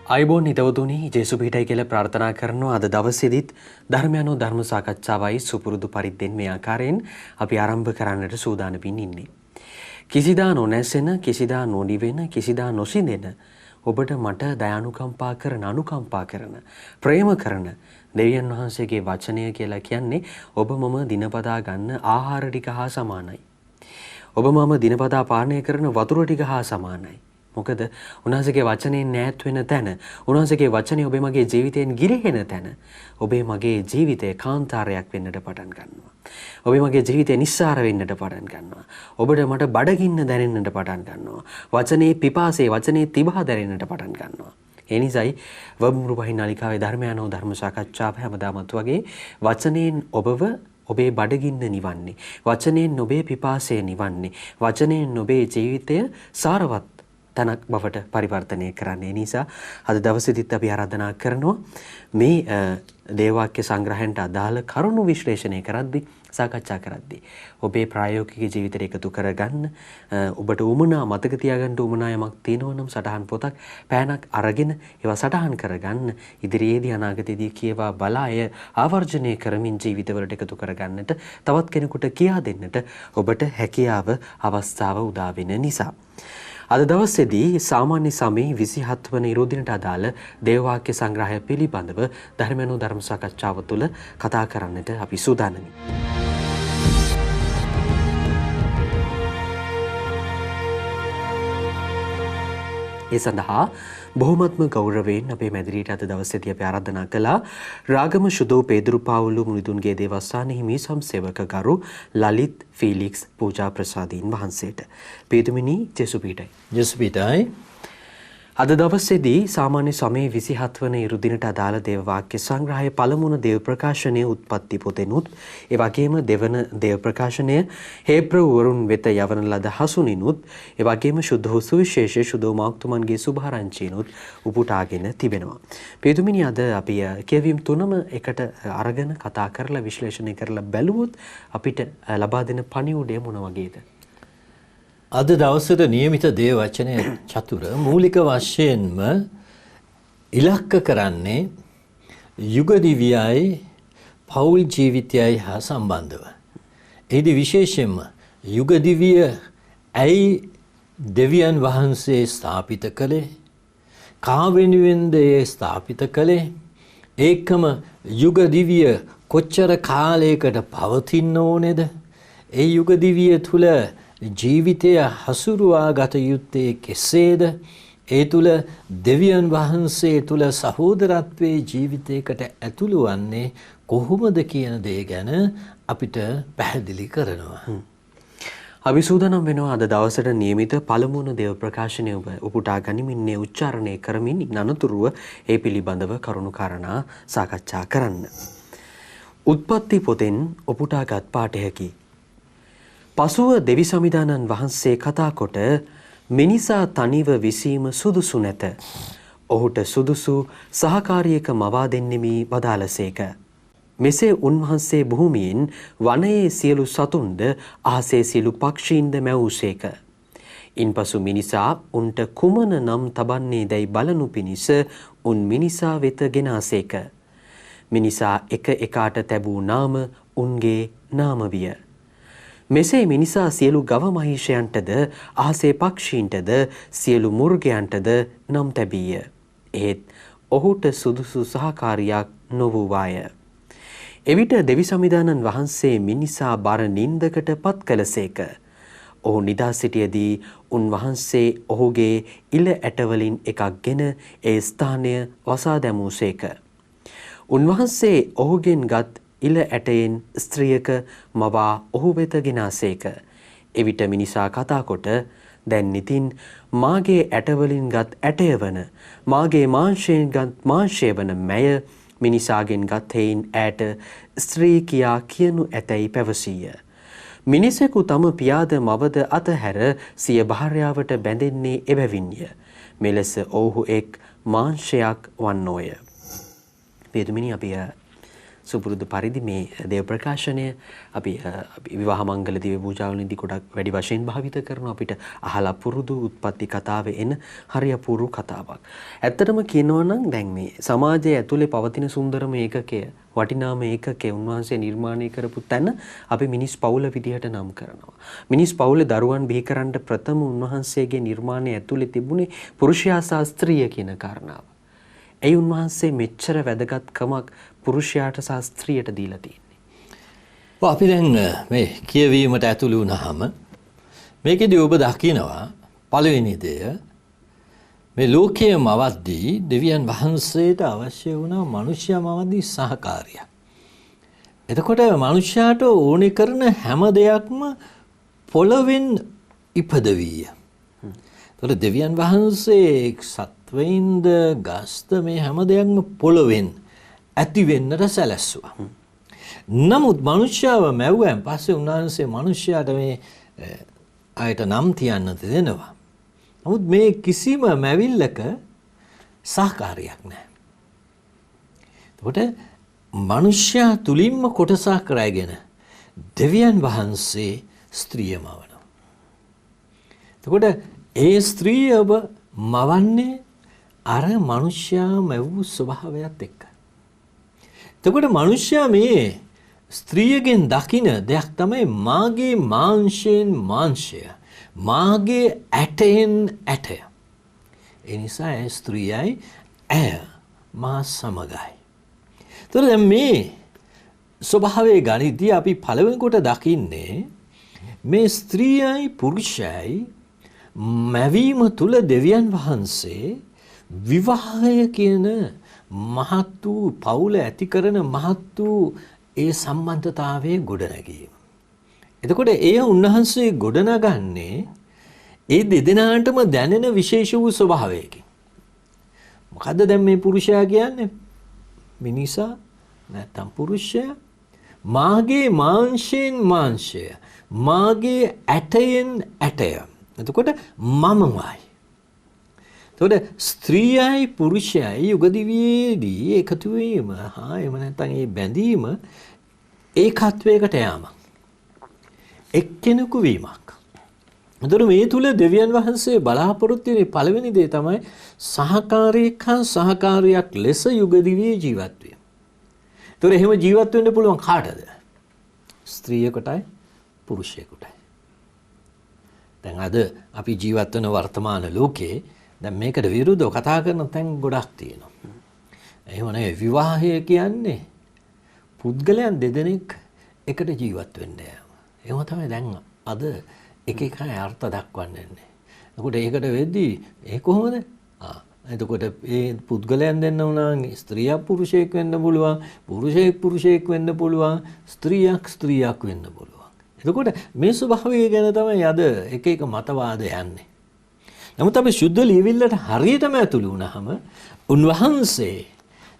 අයිබෝන් හිතවතුනි ජේසු පිටයි කියලා ප්‍රාර්ථනා කරනවා. අද දවසේදීත් ධර්මයන්ෝ ධර්ම සාකච්ඡාවයි සුපුරුදු පරිද්දෙන් මේ ආකාරයෙන් අපි ආරම්භ කරන්නට සූදානමින් ඉන්නේ. කිසිදා නොනැසෙන, කිසිදා නොනිවෙන, කිසිදා නොසිඳෙන ඔබට මට දයානුකම්පා කරන, අනුකම්පා කරන, ප්‍රේම කරන දෙවියන් වහන්සේගේ වචනය කියලා කියන්නේ ඔබ මම දිනපතා ගන්න ආහාර ටික හා සමානයි. ඔබ මම දිනපතා පානය කරන වතුර ටික හා සමානයි. මොකද උන්වහන්සේගේ වචනයෙන් ඈත් වෙන තැන, උන්වහන්සේගේ වචනේ ඔබේ මගේ ජීවිතයෙන් ගිලිහෙන තැන, ඔබේ මගේ ජීවිතය කාන්තාරයක් වෙන්නට පටන් ගන්නවා. ඔබේ මගේ ජීවිතය නිස්සාර වෙන්නට පටන් ගන්නවා. ඔබට මට බඩගින්න දැනෙන්නට පටන් ගන්නවා. වචනේ පිපාසය, වචනේ තිබහ දැනෙන්නට පටන් ගන්නවා. ඒ නිසායි වම්රු පහින් නාලිකාවේ ධර්මයන්ෝ ධර්ම සාකච්ඡාව හැමදාමත් වගේ වචනයෙන් ඔබව ඔබේ බඩගින්න නිවන්නේ, වචනයෙන් ඔබේ පිපාසය නිවන්නේ, වචනයෙන් ඔබේ ජීවිතය සාරවත් තනක් බවට පරිවර්තනය කරන්නේ. නිසා අද දවසේදීත් අපි ආරාධනා කරනවා මේ දේවාක්‍ය සංග්‍රහයන්ට අදාළ කරුණු විශ්ලේෂණය කරද්දී, සාකච්ඡා කරද්දී ඔබේ ප්‍රායෝගික ජීවිතයට එකතු කරගන්න, ඔබට උමනා මතක තියාගන්න උමනා යමක් තියෙනවා නම් සටහන් පොතක් පෑනක් අරගෙන ඒවා සටහන් කරගන්න. ඉදිරියේදී අනාගතයේදී කියවා බලා එය ආවර්ජනය කරමින් ජීවිතවලට එකතු කරගන්නට, තවත් කෙනෙකුට කියා දෙන්නට ඔබට හැකියාව, අවස්ථාව උදා වෙන නිසා අද දවසේදී සාමාන්‍ය සමයේ 27 වන ඉරුදිනට අදාළ දේවවාක්‍ය සංග්‍රහය පිළිබඳව ධර්මයන්ෝ ධර්ම සාකච්ඡාව තුළ කතා කරන්නට අපි සූදානම්යි. ඒ සඳහා බොහොමත්ම ගෞරවයෙන් අපේ මැදිරියට අද දවසේදී අපි ආරාධනා කළා රාගම ශුදෝ පේදුරු පාවුලු මුනිදුන්ගේ දේවස්ථානයේ හිමි සම්සේවක ගරු ලලිත් ෆීලික්ස් පූජා ප්‍රසාදීන් වහන්සේට. පේදුමිනි ජේසු පිටයි. ජේසු පිටයි. අද දවසේදී සාමාන්‍ය සමයේ 27 වන ඉරුදිනට අදාළ දේව වාක්‍ය සංග්‍රහයේ පළමුවන දේව ප්‍රකාශනයේ උත්පත්ති පොතෙනුත්, ඒ වගේම දෙවන දේව ප්‍රකාශනය හේබ්‍රවරුන් වෙත යවන ලද හසුනිනුත්, ඒ වගේම ශුද්ධ වූ සුවිශේෂ ශුද්ධ මාක්තුමන්ගේ සුභාරංචිනුත් උපුටාගෙන තිබෙනවා. පේදුමිනි අද අපි කියවීම් තුනම එකට අරගෙන කතා කරලා විශ්ලේෂණය කරලා බැලුවොත් අපිට ලබා දෙන පණිවුඩය මොන වගේද? අද දවසට නියමිත දේව වචනය චතුර මූලික වශයෙන්ම ඉලක්ක කරන්නේ යුග දිවියයි පෞල් ජීවිතයයි හා සම්බන්ධව. එහිදී විශේෂයෙන්ම යුග දිවිය ඇයි දෙවියන් වහන්සේ ස්ථාපිත කළේ? කා වෙනුවෙන්ද ඒ ස්ථාපිත කළේ? ඒකම යුග දිවිය කොච්චර කාලයකට පවතින්න ඕනේද? ඒ යුග දිවිය තුල ජීවිතය හසුරුවා ගත යුත්තේ කෙසේද? ඒ තුල දෙවියන් වහන්සේ තුල සහෝදරත්වයේ ජීවිතයකට ඇතුළු වන්නේ කොහොමද කියන දේ ගැන අපිට පැහැදිලි කරනවා. අපි සූදානම් වෙනවා අද දවසට නියමිත පළමුවන දේව ප්‍රකාශනය උපුටා ගනිමින් උච්චාරණය කරමින් අනතුරුව ඒ පිළිබඳව කරුණු කාරණා සාකච්ඡා කරන්න. උත්පත්ති පොතෙන් උපුටාගත් පාඨයකි. පසුව දෙවි සමිදානන් වහන්සේ කතා කොට මිනිසා තනිව විසීම සුදුසු නැත. ඔහුට සුදුසු සහකාරියක මවා දෙන්නෙමි වදාළසේක. මෙසේ උන්වහන්සේ භූමියෙන් වනයේ සියලු සතුන්ද අහසේ සියලු පක්ෂීන්ද මැවූසේක. ඉන්පසු මිනිසා උන්ට කුමන නම් තබන්නේ දැයි බලනු පිණිස උන් මිනිසා වෙත ගෙනාසේක. මිනිසා එක එකාට තැබූ නාම උන්ගේ නාම විය. මෙසේ මිනිසා සියලු ගව මහිෂයන්ටද අහසේ පක්ෂීන්ටද සියලු මුර්ගයන්ටද නම් තැබීය. එහෙත් ඔහුට සුදුසු සහකාරියක් නොවූවාය. එවිට දෙවි සමිදානන් වහන්සේ මිනිසා බර නින්දකට පත් කළසේක. ඔහු නිදා සිටියදී උන්වහන්සේ ඔහුගේ ඉල ඇටවලින් එකක් ගෙන ඒ ස්ථානය වසා දැමූසේක. උන්වහන්සේ ඔහුගෙන් ගත් ඉල ඇටයෙන් ස්ත්‍රියක මවා ඔහු වෙත ගෙනාසේක. එවිට මිනිසා කතා කොට දැන් ඉතින් මාගේ ඇටවලින් ගත් ඇටය වන, මාගේ මාංශයෙන් ගත් මාංශය වන මැය මිනිසාගෙන් ගත් හේයින් ඈට ස්ත්‍රී කියා කියනු ඇතැයි පැවසීය. මිනිසෙකු තම පියාද මවද අතහැර සිය භාර්යාවට බැඳෙන්නේ එබැවින්ය. මෙලෙස ඔවුහු එක් මාංශයක් වන්නෝය. පේදුමිනි අපි සුපුරුදු පරිදි මේ දේව ප්‍රකාශනය අපි විවාහ මංගල දිව්‍ය පූජාවලදී ගොඩක් වැඩි වශයෙන් භාවිත කරනවා. අපිට අහලා පුරුදු උත්පත්ති කතාවේ එන හරි අපූර්ව කතාවක්. ඇත්තටම කියනවා නම් දැන් මේ සමාජයේ ඇතුලේ පවතින සුන්දරම ඒකකය වටිනාම ඒකකේ උන්වහන්සේ නිර්මාණය කරපු තැන අපි මිනිස් පවුල විදිහට නම් කරනවා. මිනිස් පවුලේ දරුවන් බිහි කරන්න ප්‍රථම උන්වහන්සේගේ නිර්මාණය ඇතුලේ තිබුණේ පුරුෂයා සහ ස්ත්‍රිය කියන කාරණාව. ඒ උන්වහන්සේ මෙච්චර වැදගත්කමක් පුරුෂයාට සහ ස්ත්‍රියට දීලා තියෙන්නේ. අපි දැන් මේ කියවීමට ඇතුළු වුණාම මේකෙදී ඔබ දකිනවා පළවෙනි දෙය මේ ලෝකයේ මවද්දී දෙවියන් වහන්සේට අවශ්‍ය වුණා මනුෂ්‍යයා මවද්දී සහකාරියක්. එතකොට මනුෂ්‍යයාට ඕනේ කරන හැම දෙයක්ම පොළවෙන් ඉපදවිය. එතකොට දෙවියන් වහන්සේ සත්වයින්ද ගස්ත මේ හැම දෙයක්ම පොළවෙන් ඇති වෙන්නට සැලැස්සුවා. නමුත් මනුෂ්‍යව මැව්වයන් පස්සේ උන්වහන්සේ මනුෂ්‍යයාට මේ අයට නම් තියන්න දෙනවා. නමුත් මේ කිසිම මැවිල්ලක සහකාරියක් නැහැ. එතකොට මනුෂ්‍යයා තුලින්ම කොටසක් රැගෙන දෙවියන් වහන්සේ ස්ත්‍රිය මවනවා. එතකොට ඒ ස්ත්‍රිය ඔබ මවන්නේ අර මනුෂ්‍යයා මැවූ ස්වභාවයත් එක්ක. එතකොට මනුෂ්‍යයා මේ ස්ත්‍රියගෙන් දකින දෙයක් තමයි මාගේ මාංශයෙන් මාංශය. මාගේ ඇටයෙන් ඇටය. ඒ නිසා ඒ ස්ත්‍රියයි ඇය මා සමගයි. එතකොට දැන් මේ ස්වභාවයේ ගණිතය අපි පළවෙනි කොට දකින්නේ මේ ස්ත්‍රියයි පුරුෂයයි මැවීම තුල දෙවියන් වහන්සේ විවාහය කියන මහත් වූ පවුල ඇති කරන මහත් වූ ඒ සම්බන්ධතාවයේ ගොඩනැගීම. එතකොට එය උන්වහන්සේ ගොඩනගන්නේ ඒ දෙදෙනාටම දැනෙන විශේෂ වූ ස්වභාවයකින්. මොකද්ද දැන් මේ පුරුෂයා කියන්නේ? මිනිසා නැත්තම් පුරුෂයා මාගේ මාංශයෙන් මාංශය මාගේ ඇටයෙන් ඇටය. එතකොට මමමයි. එතකොට ස්ත්‍රියයි පුරුෂයයි යුගදිවියේදී එකතු වීම හා එහෙම නැත්නම් ඒ බැඳීම ඒකත්වයකට යාමක්. එක්කෙනෙකු වීමක්. එතකොට මේ තුල දෙවියන් වහන්සේ බලාපොරොත්තු වෙන පළවෙනි දේ තමයි සහකාරියක් හා සහකාරියක් ලෙස යුගදිවියේ ජීවත් වීම. එතකොට එහෙම ජීවත් වෙන්න පුළුවන් කාටද? ස්ත්‍රියකටයි පුරුෂයෙකුටයි. දැන් අද අපි ජීවත් වෙන වර්තමාන ලෝකේ දැන් මේකට විරුද්ධව කතා කරන තැන් ගොඩක් තියෙනවා. එහෙම නෙවෙයි විවාහය කියන්නේ පුද්ගලයන් දෙදෙනෙක් එකට ජීවත් වෙන්න යාම. එහෙම තමයි දැන් අද එක එක අර්ථ දක්වන්නේ. එතකොට ඒකට වෙද්දී ඒ කොහොමද? එතකොට ඒ පුද්ගලයන් දෙන්න උනා ස්ත්‍රියක් පුරුෂයෙක් වෙන්න පුළුවන්, පුරුෂයෙක් පුරුෂයෙක් වෙන්න පුළුවන්, ස්ත්‍රියක් ස්ත්‍රියක් වෙන්න පුළුවන්. එතකොට මේ ස්වභාවය ගැන තමයි අද එක එක මතවාද යන්නේ. නමුත් අපි සුද්ධ ලියවිල්ලට හරියටම ඇතුළු වුණාම උන්වහන්සේ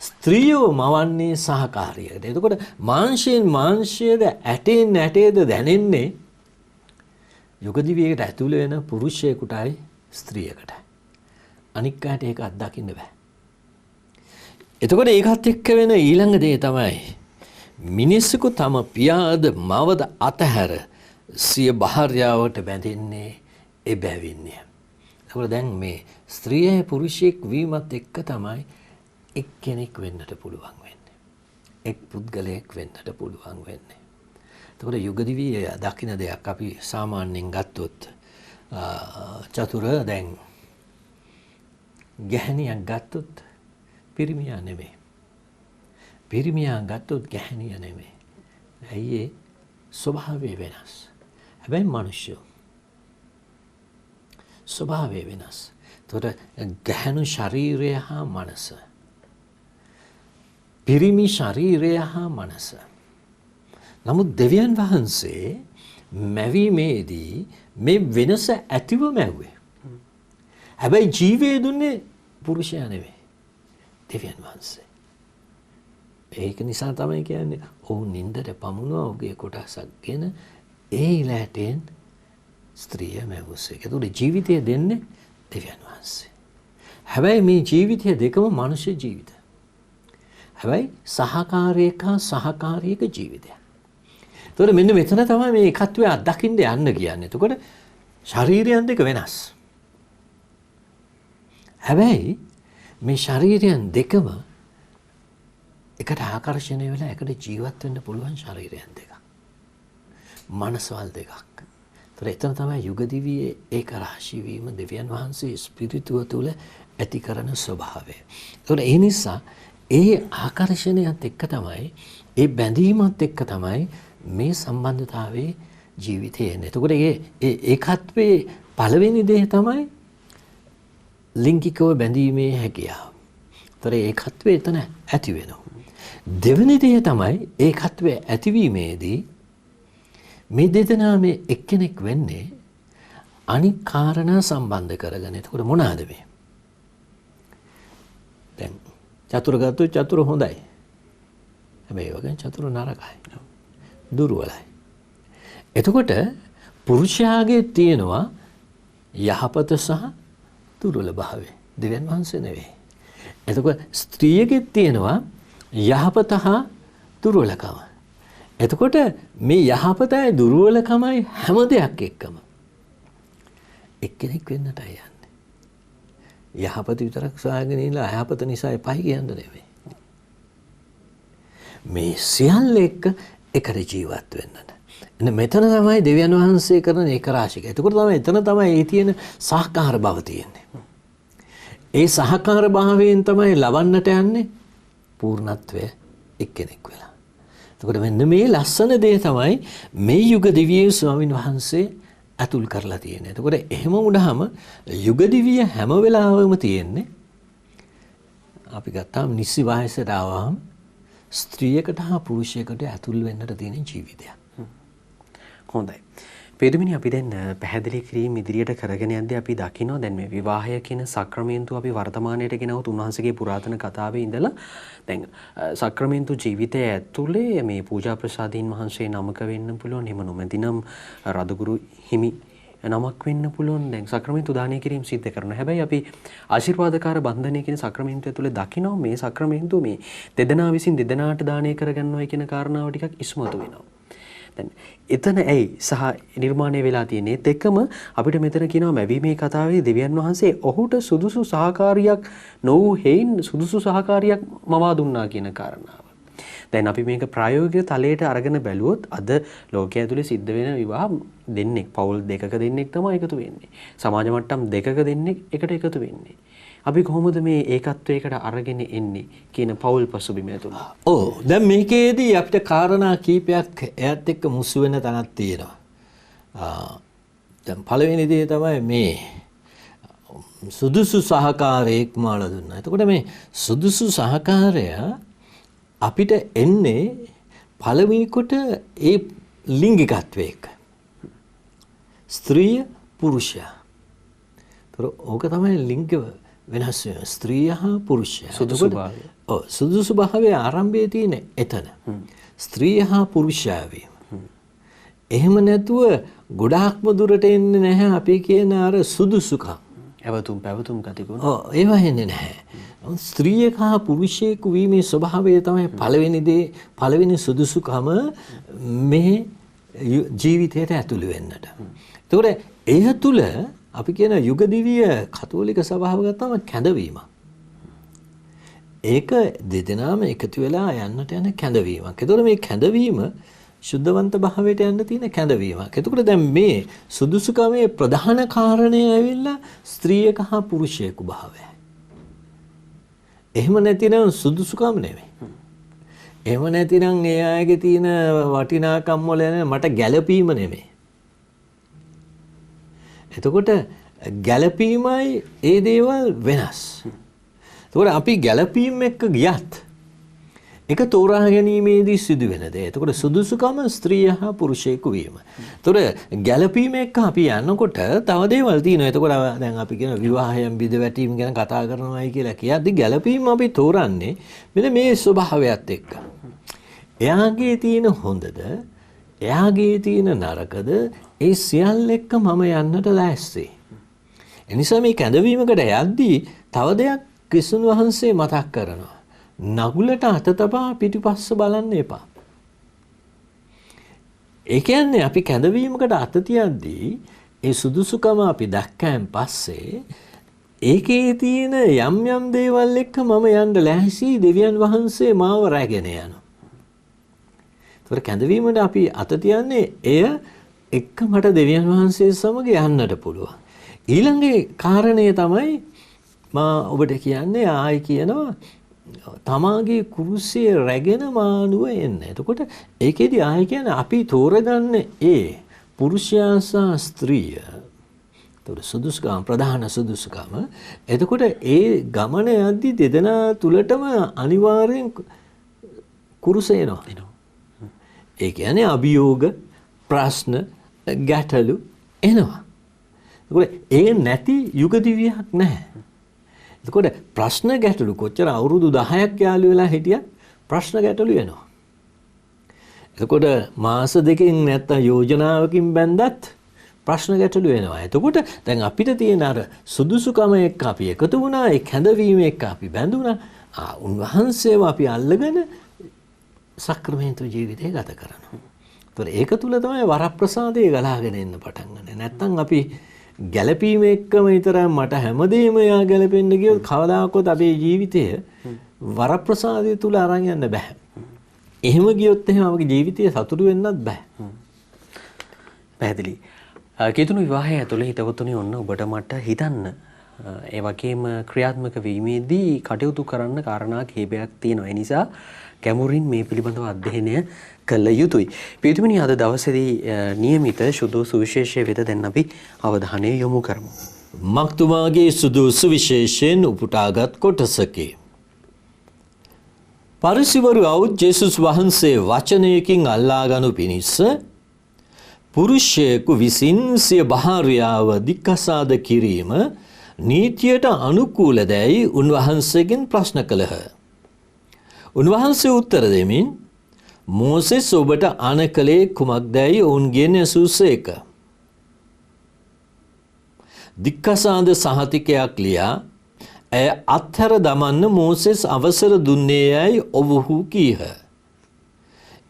ස්ත්‍රියව මවන්නේ සහකාරියකට. එතකොට මාංශයෙන් මාංශයේද ඇටෙන් ඇටේද දැනෙන්නේ යුගදිවියකට ඇතුළු වෙන පුරුෂයෙකුටයි ස්ත්‍රියකටයි. අනික් කාට ඒක අත්දකින්න බෑ. එතකොට ඒකත් එක්ක වෙන ඊළඟ දේ තමයි මිනිස්සුකු තම පියාද මවද අතහැර සිය භාර්යාවට බැඳෙන්නේ එබැවින්ය. එතකොට දැන් මේ ස්ත්‍රියයි පුරුෂයෙක් වීමත් එක්ක තමයි එක්කෙනෙක් වෙන්නට පුළුවන් වෙන්නේ. එක් පුද්ගලයෙක් වෙන්නට පුළුවන් වෙන්නේ. එතකොට යුගදිවිය දකින්න දෙයක් අපි සාමාන්‍යයෙන් ගත්තොත් චතුර දැන් ගැහණියක් ගත්තොත් පිරිමියා නෙමෙයි. පිරිමියා ගත්තොත් ගැහණිය නෙමෙයි. ඇයි ඒ ස්වභාවය වෙනස්. හැබැයි මිනිස්සු ස්වභාවය වෙනස්. එතකොට ගැහණු ශරීරය හා මනස. පිරිමි ශරීරය හා මනස. නමුත් දෙවියන් වහන්සේ මැවීමේදී මේ වෙනස ඇතිව මැව්වේ. හැබැයි ජීවය දුන්නේ පුරුෂයා නෙවෙයි. දෙවියන් වහන්සේ. ඒක නිසා තමයි කියන්නේ ඔවුන් නින්දට පමුණුවා ඔහුගේ කොටසක්ගෙන ඒ ඉලෑටෙන් ස්ත්‍රිය මැවුසේ. ඒකට ජීවිතය දෙන්නේ දෙවියන් වහන්සේ. හැබැයි මේ ජීවිතය දෙකම මනුෂ්‍ය ජීවිත. හැබැයි සහකාරයක සහකාරියක ජීවිතයක්. එතකොට මෙන්න මෙතන තමයි මේ එකත්වය අත්දකින්න යන්න කියන්නේ. එතකොට ශරීරයන් දෙක වෙනස්. හැබැයි මේ ශරීරයන් දෙකම එකට ආකර්ෂණය වෙලා එකට ජීවත් වෙන්න පුළුවන් ශරීරයන් දෙකක්. මනසවල් දෙකක්. ඒතර එතන තමයි යුග දිවියේ ඒක රාශී වීම දෙවියන් වහන්සේ ස්පිරිතුව තුළ ඇති කරන ස්වභාවය. ඒතර ඒ නිසා ඒ ආකර්ෂණයත් එක්ක තමයි ඒ බැඳීමත් එක්ක තමයි මේ සම්බන්ධතාවයේ ජීවිතය එන්නේ. එතකොට ඒකත්වයේ පළවෙනි දේ තමයි ලිංගිකව බැඳීමේ හැකියාව. ඒතර ඒකත්වයේ එතන ඇති වෙනවා. දෙවෙනි දේ තමයි ඒකත්වයේ ඇතිවීමේදී මේ දෙදෙනා මේ එක්කෙනෙක් වෙන්නේ අනික් කාරණා සම්බන්ධ කරගෙන. එතකොට මොනවාද මේ? දැන් චතුර ගත්තොත් චතුර හොඳයි. හැබැයි ඒ වගේ චතුර නරකයි. දුර්වලයි. එතකොට පුරුෂයාගේ තියෙනවා යහපත සහ දුර්වල භාවය. දෙවියන් වහන්සේ නෙවෙයි. එතකොට ස්ත්‍රියගේ තියෙනවා යහපත හා දුර්වලකම. එතකොට මේ යහපතයි දුර්වලකමයි හැම දෙයක් එක්කම එක්කෙනෙක් වෙන්නටයි යන්නේ. යහපත විතරක් සොයාගෙන ඉඳලා අයහපත නිසා එපයි කියන්න නෙවෙයි. මේ සියල්ල එක්ක එකට ජීවත් වෙන්නට. එන්න මෙතන තමයි දෙවියන් වහන්සේ කරන ඒක රාශික. එතකොට තමයි එතන තමයි ඒ තියෙන සහකාර බව තියෙන්නේ. ඒ සහකාර භාවයෙන් තමයි ලබන්නට යන්නේ පූර්ණත්වය එක්කෙනෙක් වෙලා. එතකොට මෙන්න මේ ලස්සන දේ තමයි මේ යුග දිවියේ ස්වාමින් වහන්සේ අතුල් කරලා තියෙන්නේ. එතකොට එහෙම වුණාම යුග දිවිය හැම වෙලාවෙම තියෙන්නේ අපි ගත්තාම නිසි වයසට ආවම ස්ත්‍රියකට හා පුරුෂයකට ඇතුල් වෙන්නට තියෙන ජීවිතයක්. හොඳයි. පේදුමිනි අපි දැන් පැහැදිලි කිරීම ඉදිරියට කරගෙන යද්දී අපි දකිනවා දැන් මේ විවාහය කියන සක්‍රමේන්තු අපි වර්තමානයට ගෙනවුත් උන්වහන්සේගේ පුරාතන කතාවේ ඉඳලා දැන් සක්‍රමේන්තු ජීවිතය ඇතුලේ මේ පූජා ප්‍රසාදීන් වහන්සේ නමක වෙන්න පුළුවන්. එහෙම නොමැතිනම් රදගුරු හිමි නමක් වෙන්න පුළුවන්. දැන් සක්‍රමේන්තු දානය කිරීම සිද්ධ කරනවා. හැබැයි අපි ආශිර්වාදකාර බන්ධනය කියන සක්‍රමේන්තුව ඇතුලේ දකිනවා මේ සක්‍රමේන්තුව මේ දෙදෙනා විසින් දෙදෙනාට දානය කරගන්නවා කියන කාරණාව ටිකක් ඉස්මතු වෙනවා. දැන් එතන ඇයි සහ නිර්මාණය වෙලා තියෙන්නේ දෙකම අපිට මෙතන කියනවා මැවීමේ කතාවේ දෙවියන් වහන්සේ ඔහුට සුදුසු සහකාරියක් නොවු හේයින් සුදුසු සහකාරියක් මවා දුන්නා කියන කාරණාව. දැන් අපි මේක ප්‍රායෝගික තලයට අරගෙන බැලුවොත් අද ලෝකයේ ඇතුලේ සිද්ධ වෙන විවාහ දෙන්නෙක් පවුල් දෙකක දෙන්නෙක් තමයි එකතු වෙන්නේ. සමාජ මට්ටම් දෙකක දෙන්නෙක් එකට එකතු වෙන්නේ. අපි කොහොමද මේ ඒකත්වයකට අරගෙන එන්නේ කියන පෞල් පසුබිම ඇතුළත? ඔව් දැන් මේකේදී අපිට කාරණා කීපයක් එයත් එක්ක මුසු වෙන තැනක් තියෙනවා. දැන් පළවෙනි දේ තමයි මේ සුදුසු සහකාරයෙක් මාලා දුන්නා. එතකොට මේ සුදුසු සහකාරය අපිට එන්නේ පළවෙනි කොට ඒ ලිංගිකත්වයක. ස්ත්‍රිය පුරුෂයා. ඒතර ඕක තමයි ලිංග වෙනස් වෙන ස්ත්‍රිය හා පුරුෂයා. සුදුසු භාවය. ඔව් සුදුසු භාවයේ ආරම්භයේ තියෙන එතන. ස්ත්‍රිය හා පුරුෂයා වීම. එහෙම නැතුව ගොඩාක්ම දුරට එන්නේ නැහැ අපි කියන අර සුදුසුකම්. පැවතුම් කතිකුණ. ඔව් ඒවා එන්නේ නැහැ. ස්ත්‍රියක හා පුරුෂයෙකු වීමේ ස්වභාවය තමයි පළවෙනි දේ පළවෙනි සුදුසුකම මේ ජීවිතයට ඇතුළු වෙන්නට. ඒතකොට ඒ තුල අපි කියන යුග දිවිය කතෝලික සභාව ගත්තම කැඳවීමක්. ඒක දෙදෙනාම එකතු වෙලා යන්නට යන කැඳවීමක්. ඒතකොට මේ කැඳවීම සුද්ධවන්ත භාවයට යන්න තියෙන කැඳවීමක්. එතකොට දැන් මේ සුදුසුකමේ ප්‍රධාන කාරණය ඇවිල්ලා ස්ත්‍රියක හා පුරුෂයෙකු භාවයයි. එහෙම නැතිනම් සුදුසුකම් නෙමෙයි. එහෙම නැතිනම් ඒ අයගේ තියෙන වටිනාකම් වල මට ගැළපීම නෙමෙයි. එතකොට ගැළපීමයි ඒ දේවල් වෙනස්. එතකොට අපි ගැළපීම එක්ක ගියත් ඒක තෝරා ගැනීමේදී සිදු වෙන දේ. එතකොට සුදුසුකම ස්ත්‍රිය හා පුරුෂයෙකු වීම. එතකොට ගැළපීම එක්ක අපි යනකොට තව දේවල් තියෙනවා. එතකොට දැන් අපි කියන විවාහයෙන් බිඳවැටීම ගැන කතා කරනවායි කියලා කියද්දි ගැළපීම අපි තෝරන්නේ මෙන්න මේ ස්වභාවයත් එක්ක. එයාගේ තියෙන හොඳද එයාගේ තියෙන නරකද ඒ සියල්ල එක්ක මම යන්නට ලෑස්ති. එනිසා මේ කැඳවීමකට යද්දී තව දෙයක් ක්‍රිස්තුන් වහන්සේ මතක් කරනවා. නගුලට අත තබා පිටිපස්ස බලන්න එපා. ඒ කියන්නේ අපි කැඳවීමකට අත තියද්දී ඒ සුදුසුකම අපි දැක්කයන් පස්සේ ඒකේ තියෙන යම් යම් දේවල් එක්ක මම යන්න ලෑස්ති දෙවියන් වහන්සේ මාව රැගෙන යනවා. ඒතර කැඳවීමට අපි අත තියන්නේ එය එක්ක මට දෙවියන් වහන්සේ සමග යන්නට පුළුවන්. ඊළඟේ කාරණය තමයි මා ඔබට කියන්නේ ආයි කියනවා තමාගේ කුරුසියේ රැගෙන මානුව එන්න. එතකොට ඒකෙදි ආයි කියන්නේ අපි තෝරගන්න ඒ පුරුෂයා සහ ස්ත්‍රිය. ඒතකොට සුදුසුකම් ප්‍රධාන සුදුසුකම. එතකොට ඒ ගමන යද්දි දෙදෙනා තුලටම අනිවාර්යෙන් කුරුස එනවා. ඒ කියන්නේ අභියෝග ප්‍රශ්න ගැටලු එනවා. ඒකට ඒ නැති යුග දිවියක් නැහැ. එතකොට ප්‍රශ්න ගැටලු කොච්චර අවුරුදු 10ක් යාළු වෙලා හිටියත් ප්‍රශ්න ගැටලු එනවා. එතකොට මාස දෙකකින් නැත්තම් යෝජනාවකින් බැන්දත් ප්‍රශ්න ගැටලු එනවා. එතකොට දැන් අපිට තියෙන අර සුදුසුකම එක්ක අපි එකතු වුණා, ඒ කැඳවීම එක්ක අපි බැඳුණා. උන්වහන්සේව අපි අල්ලගෙන සක්‍රමේන්තු ජීවිතය ගත කරනවා. ඒතකොට ඒක තුල තමයි වරප්‍රසාදයේ ගලාගෙන එන්න පටන් ගන්න. නැත්තම් අපි ගැළපීම එක්කම විතරක් මට හැමදේම යා ගැළපෙන්න ගියොත් කවදාකවත් අපේ ජීවිතය වරප්‍රසාදය තුල අරන් යන්න බෑ. එහෙම ගියොත් එහෙම අපේ ජීවිතය සතුටු වෙන්නත් බෑ. පැහැදිලි. කීතුණු විවාහය ඇතුළේ හිතවතුනි ඔන්න ඔබට මට හිතන්න ඒ වගේම ක්‍රියාත්මක වීමේදී කටයුතු කරන්න කාරණා කිහිපයක් තියෙනවා. ඒ නිසා ගැඹුරින් මේ පිළිබඳව අධ්‍යයනය කළ යුතුයි. පියතුමනි අද දවසේදී નિયમિત සුදු සුවිශේෂය වෙත දැන් අපි අවධානය යොමු කරමු. මක්තුමාගේ සුදු සුවිශේෂයෙන් උපුටාගත් කොටසකි. පරිසිවරු අවුත් ජේසුස් වහන්සේ වචනයකින් අල්ලාගනු පිණිස පුරුෂයෙකු විසින් සිය භාර්යාව දික්කසාද කිරීම නීතියට අනුකූල දැයි උන්වහන්සේගෙන් ප්‍රශ්න කළහ. උන්වහන්සේ උත්තර දෙමින් මෝසෙස් ඔබට අණ කළේ කුමක්දැයි ඔවුන්ගෙන් ඇසූසේක. දික්කසාද සහතිකයක් ලියා ඇය අත්හැර දමන්න මෝසෙස් අවසර දුන්නේ යැයි ඔවුහු කීහ.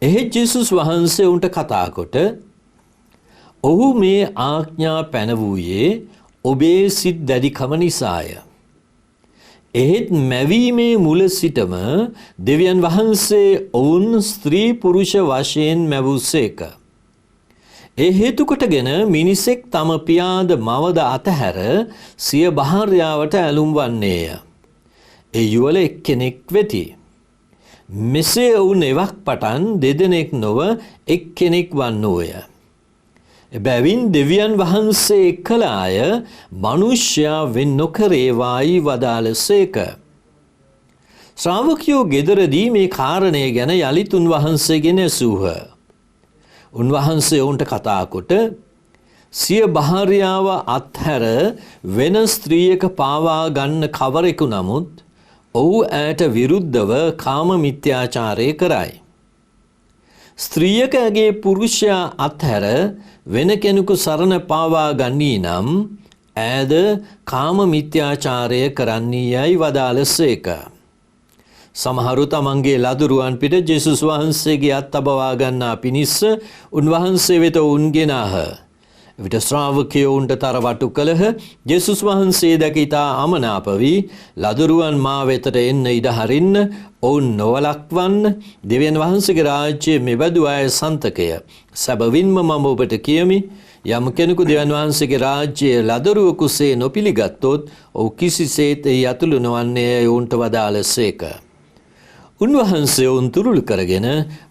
එහෙත් ජේසුස් වහන්සේ උන්ට කතා කොට ඔහු මේ ආඥා පැනවූයේ ඔබේ සිත් දැඩිකම නිසාය. එහෙත් මැවීමේ මුල සිටම දෙවියන් වහන්සේ ඔවුන් ස්ත්‍රී පුරුෂ වශයෙන් මැවූසේක. ඒ හේතු කොටගෙන මිනිසෙක් තම පියාද මවද අතහැර සිය භාර්යාවට ඇලුම් වන්නේය. ඒ යුවල එක්කෙනෙක් වෙති. මෙසේ ඔවුන් එවක් පටන් දෙදෙනෙක් නොව එක්කෙනෙක් වන්නෝය. එබැවින් දෙවියන් වහන්සේ කළ අය මනුෂ්‍යයා වෙන් නොකරේවායි වදාළසේක. ශ්‍රාවකයෝ ගෙදරදී මේ කාරණය ගැන යළිත් උන්වහන්සේගෙන ඇසූහ. උන්වහන්සේ ඔවුන්ට කතා කොට සිය භාර්යාව අත්හැර වෙන ස්ත්‍රියක පාවා ගන්න කවරෙකු නමුත් ඔහු ඇයට විරුද්ධව කාම මිත්‍යාචාරය කරයි. ස්ත්‍රියක ඇගේ පුරුෂයා අත්හැර වෙන කෙනෙකු සරණ පාවා ගන්නී නම් ඈද කාම මිත්‍යාචාරය කරන්නී යයි වදාළසේක. සමහරු තමන්ගේ ලදුරුවන් පිට ජේසුස් වහන්සේගේ අත් තබවා ගන්නා පිණිස උන්වහන්සේ වෙත ඔවුන් ගෙනාහ. විට ශ්‍රාවකයෝ උන්ට තරවටු කළහ. ජේසුස් වහන්සේ දැක ඉතා අමනාප වී ලදුරුවන් මා වෙතට එන්න ඉඩ හරින්න ඔවුන් නොවලක්වන්න දෙවියන් වහන්සේගේ රාජ්‍යයේ මෙබඳු අය සන්තකය. සැබවින්ම මම ඔබට කියමි යම් කෙනෙකු දෙවියන් වහන්සේගේ රාජ්‍යයේ ලදරුවෙකුසේ නොපිළිගත්තොත් ඔහු කිසිසේත් එහි ඇතුළු නොවන්නේ යයි ඔවුන්ට වදාළසේක. උන්වහන්සේ ඔවුන් තුරුළු කරගෙන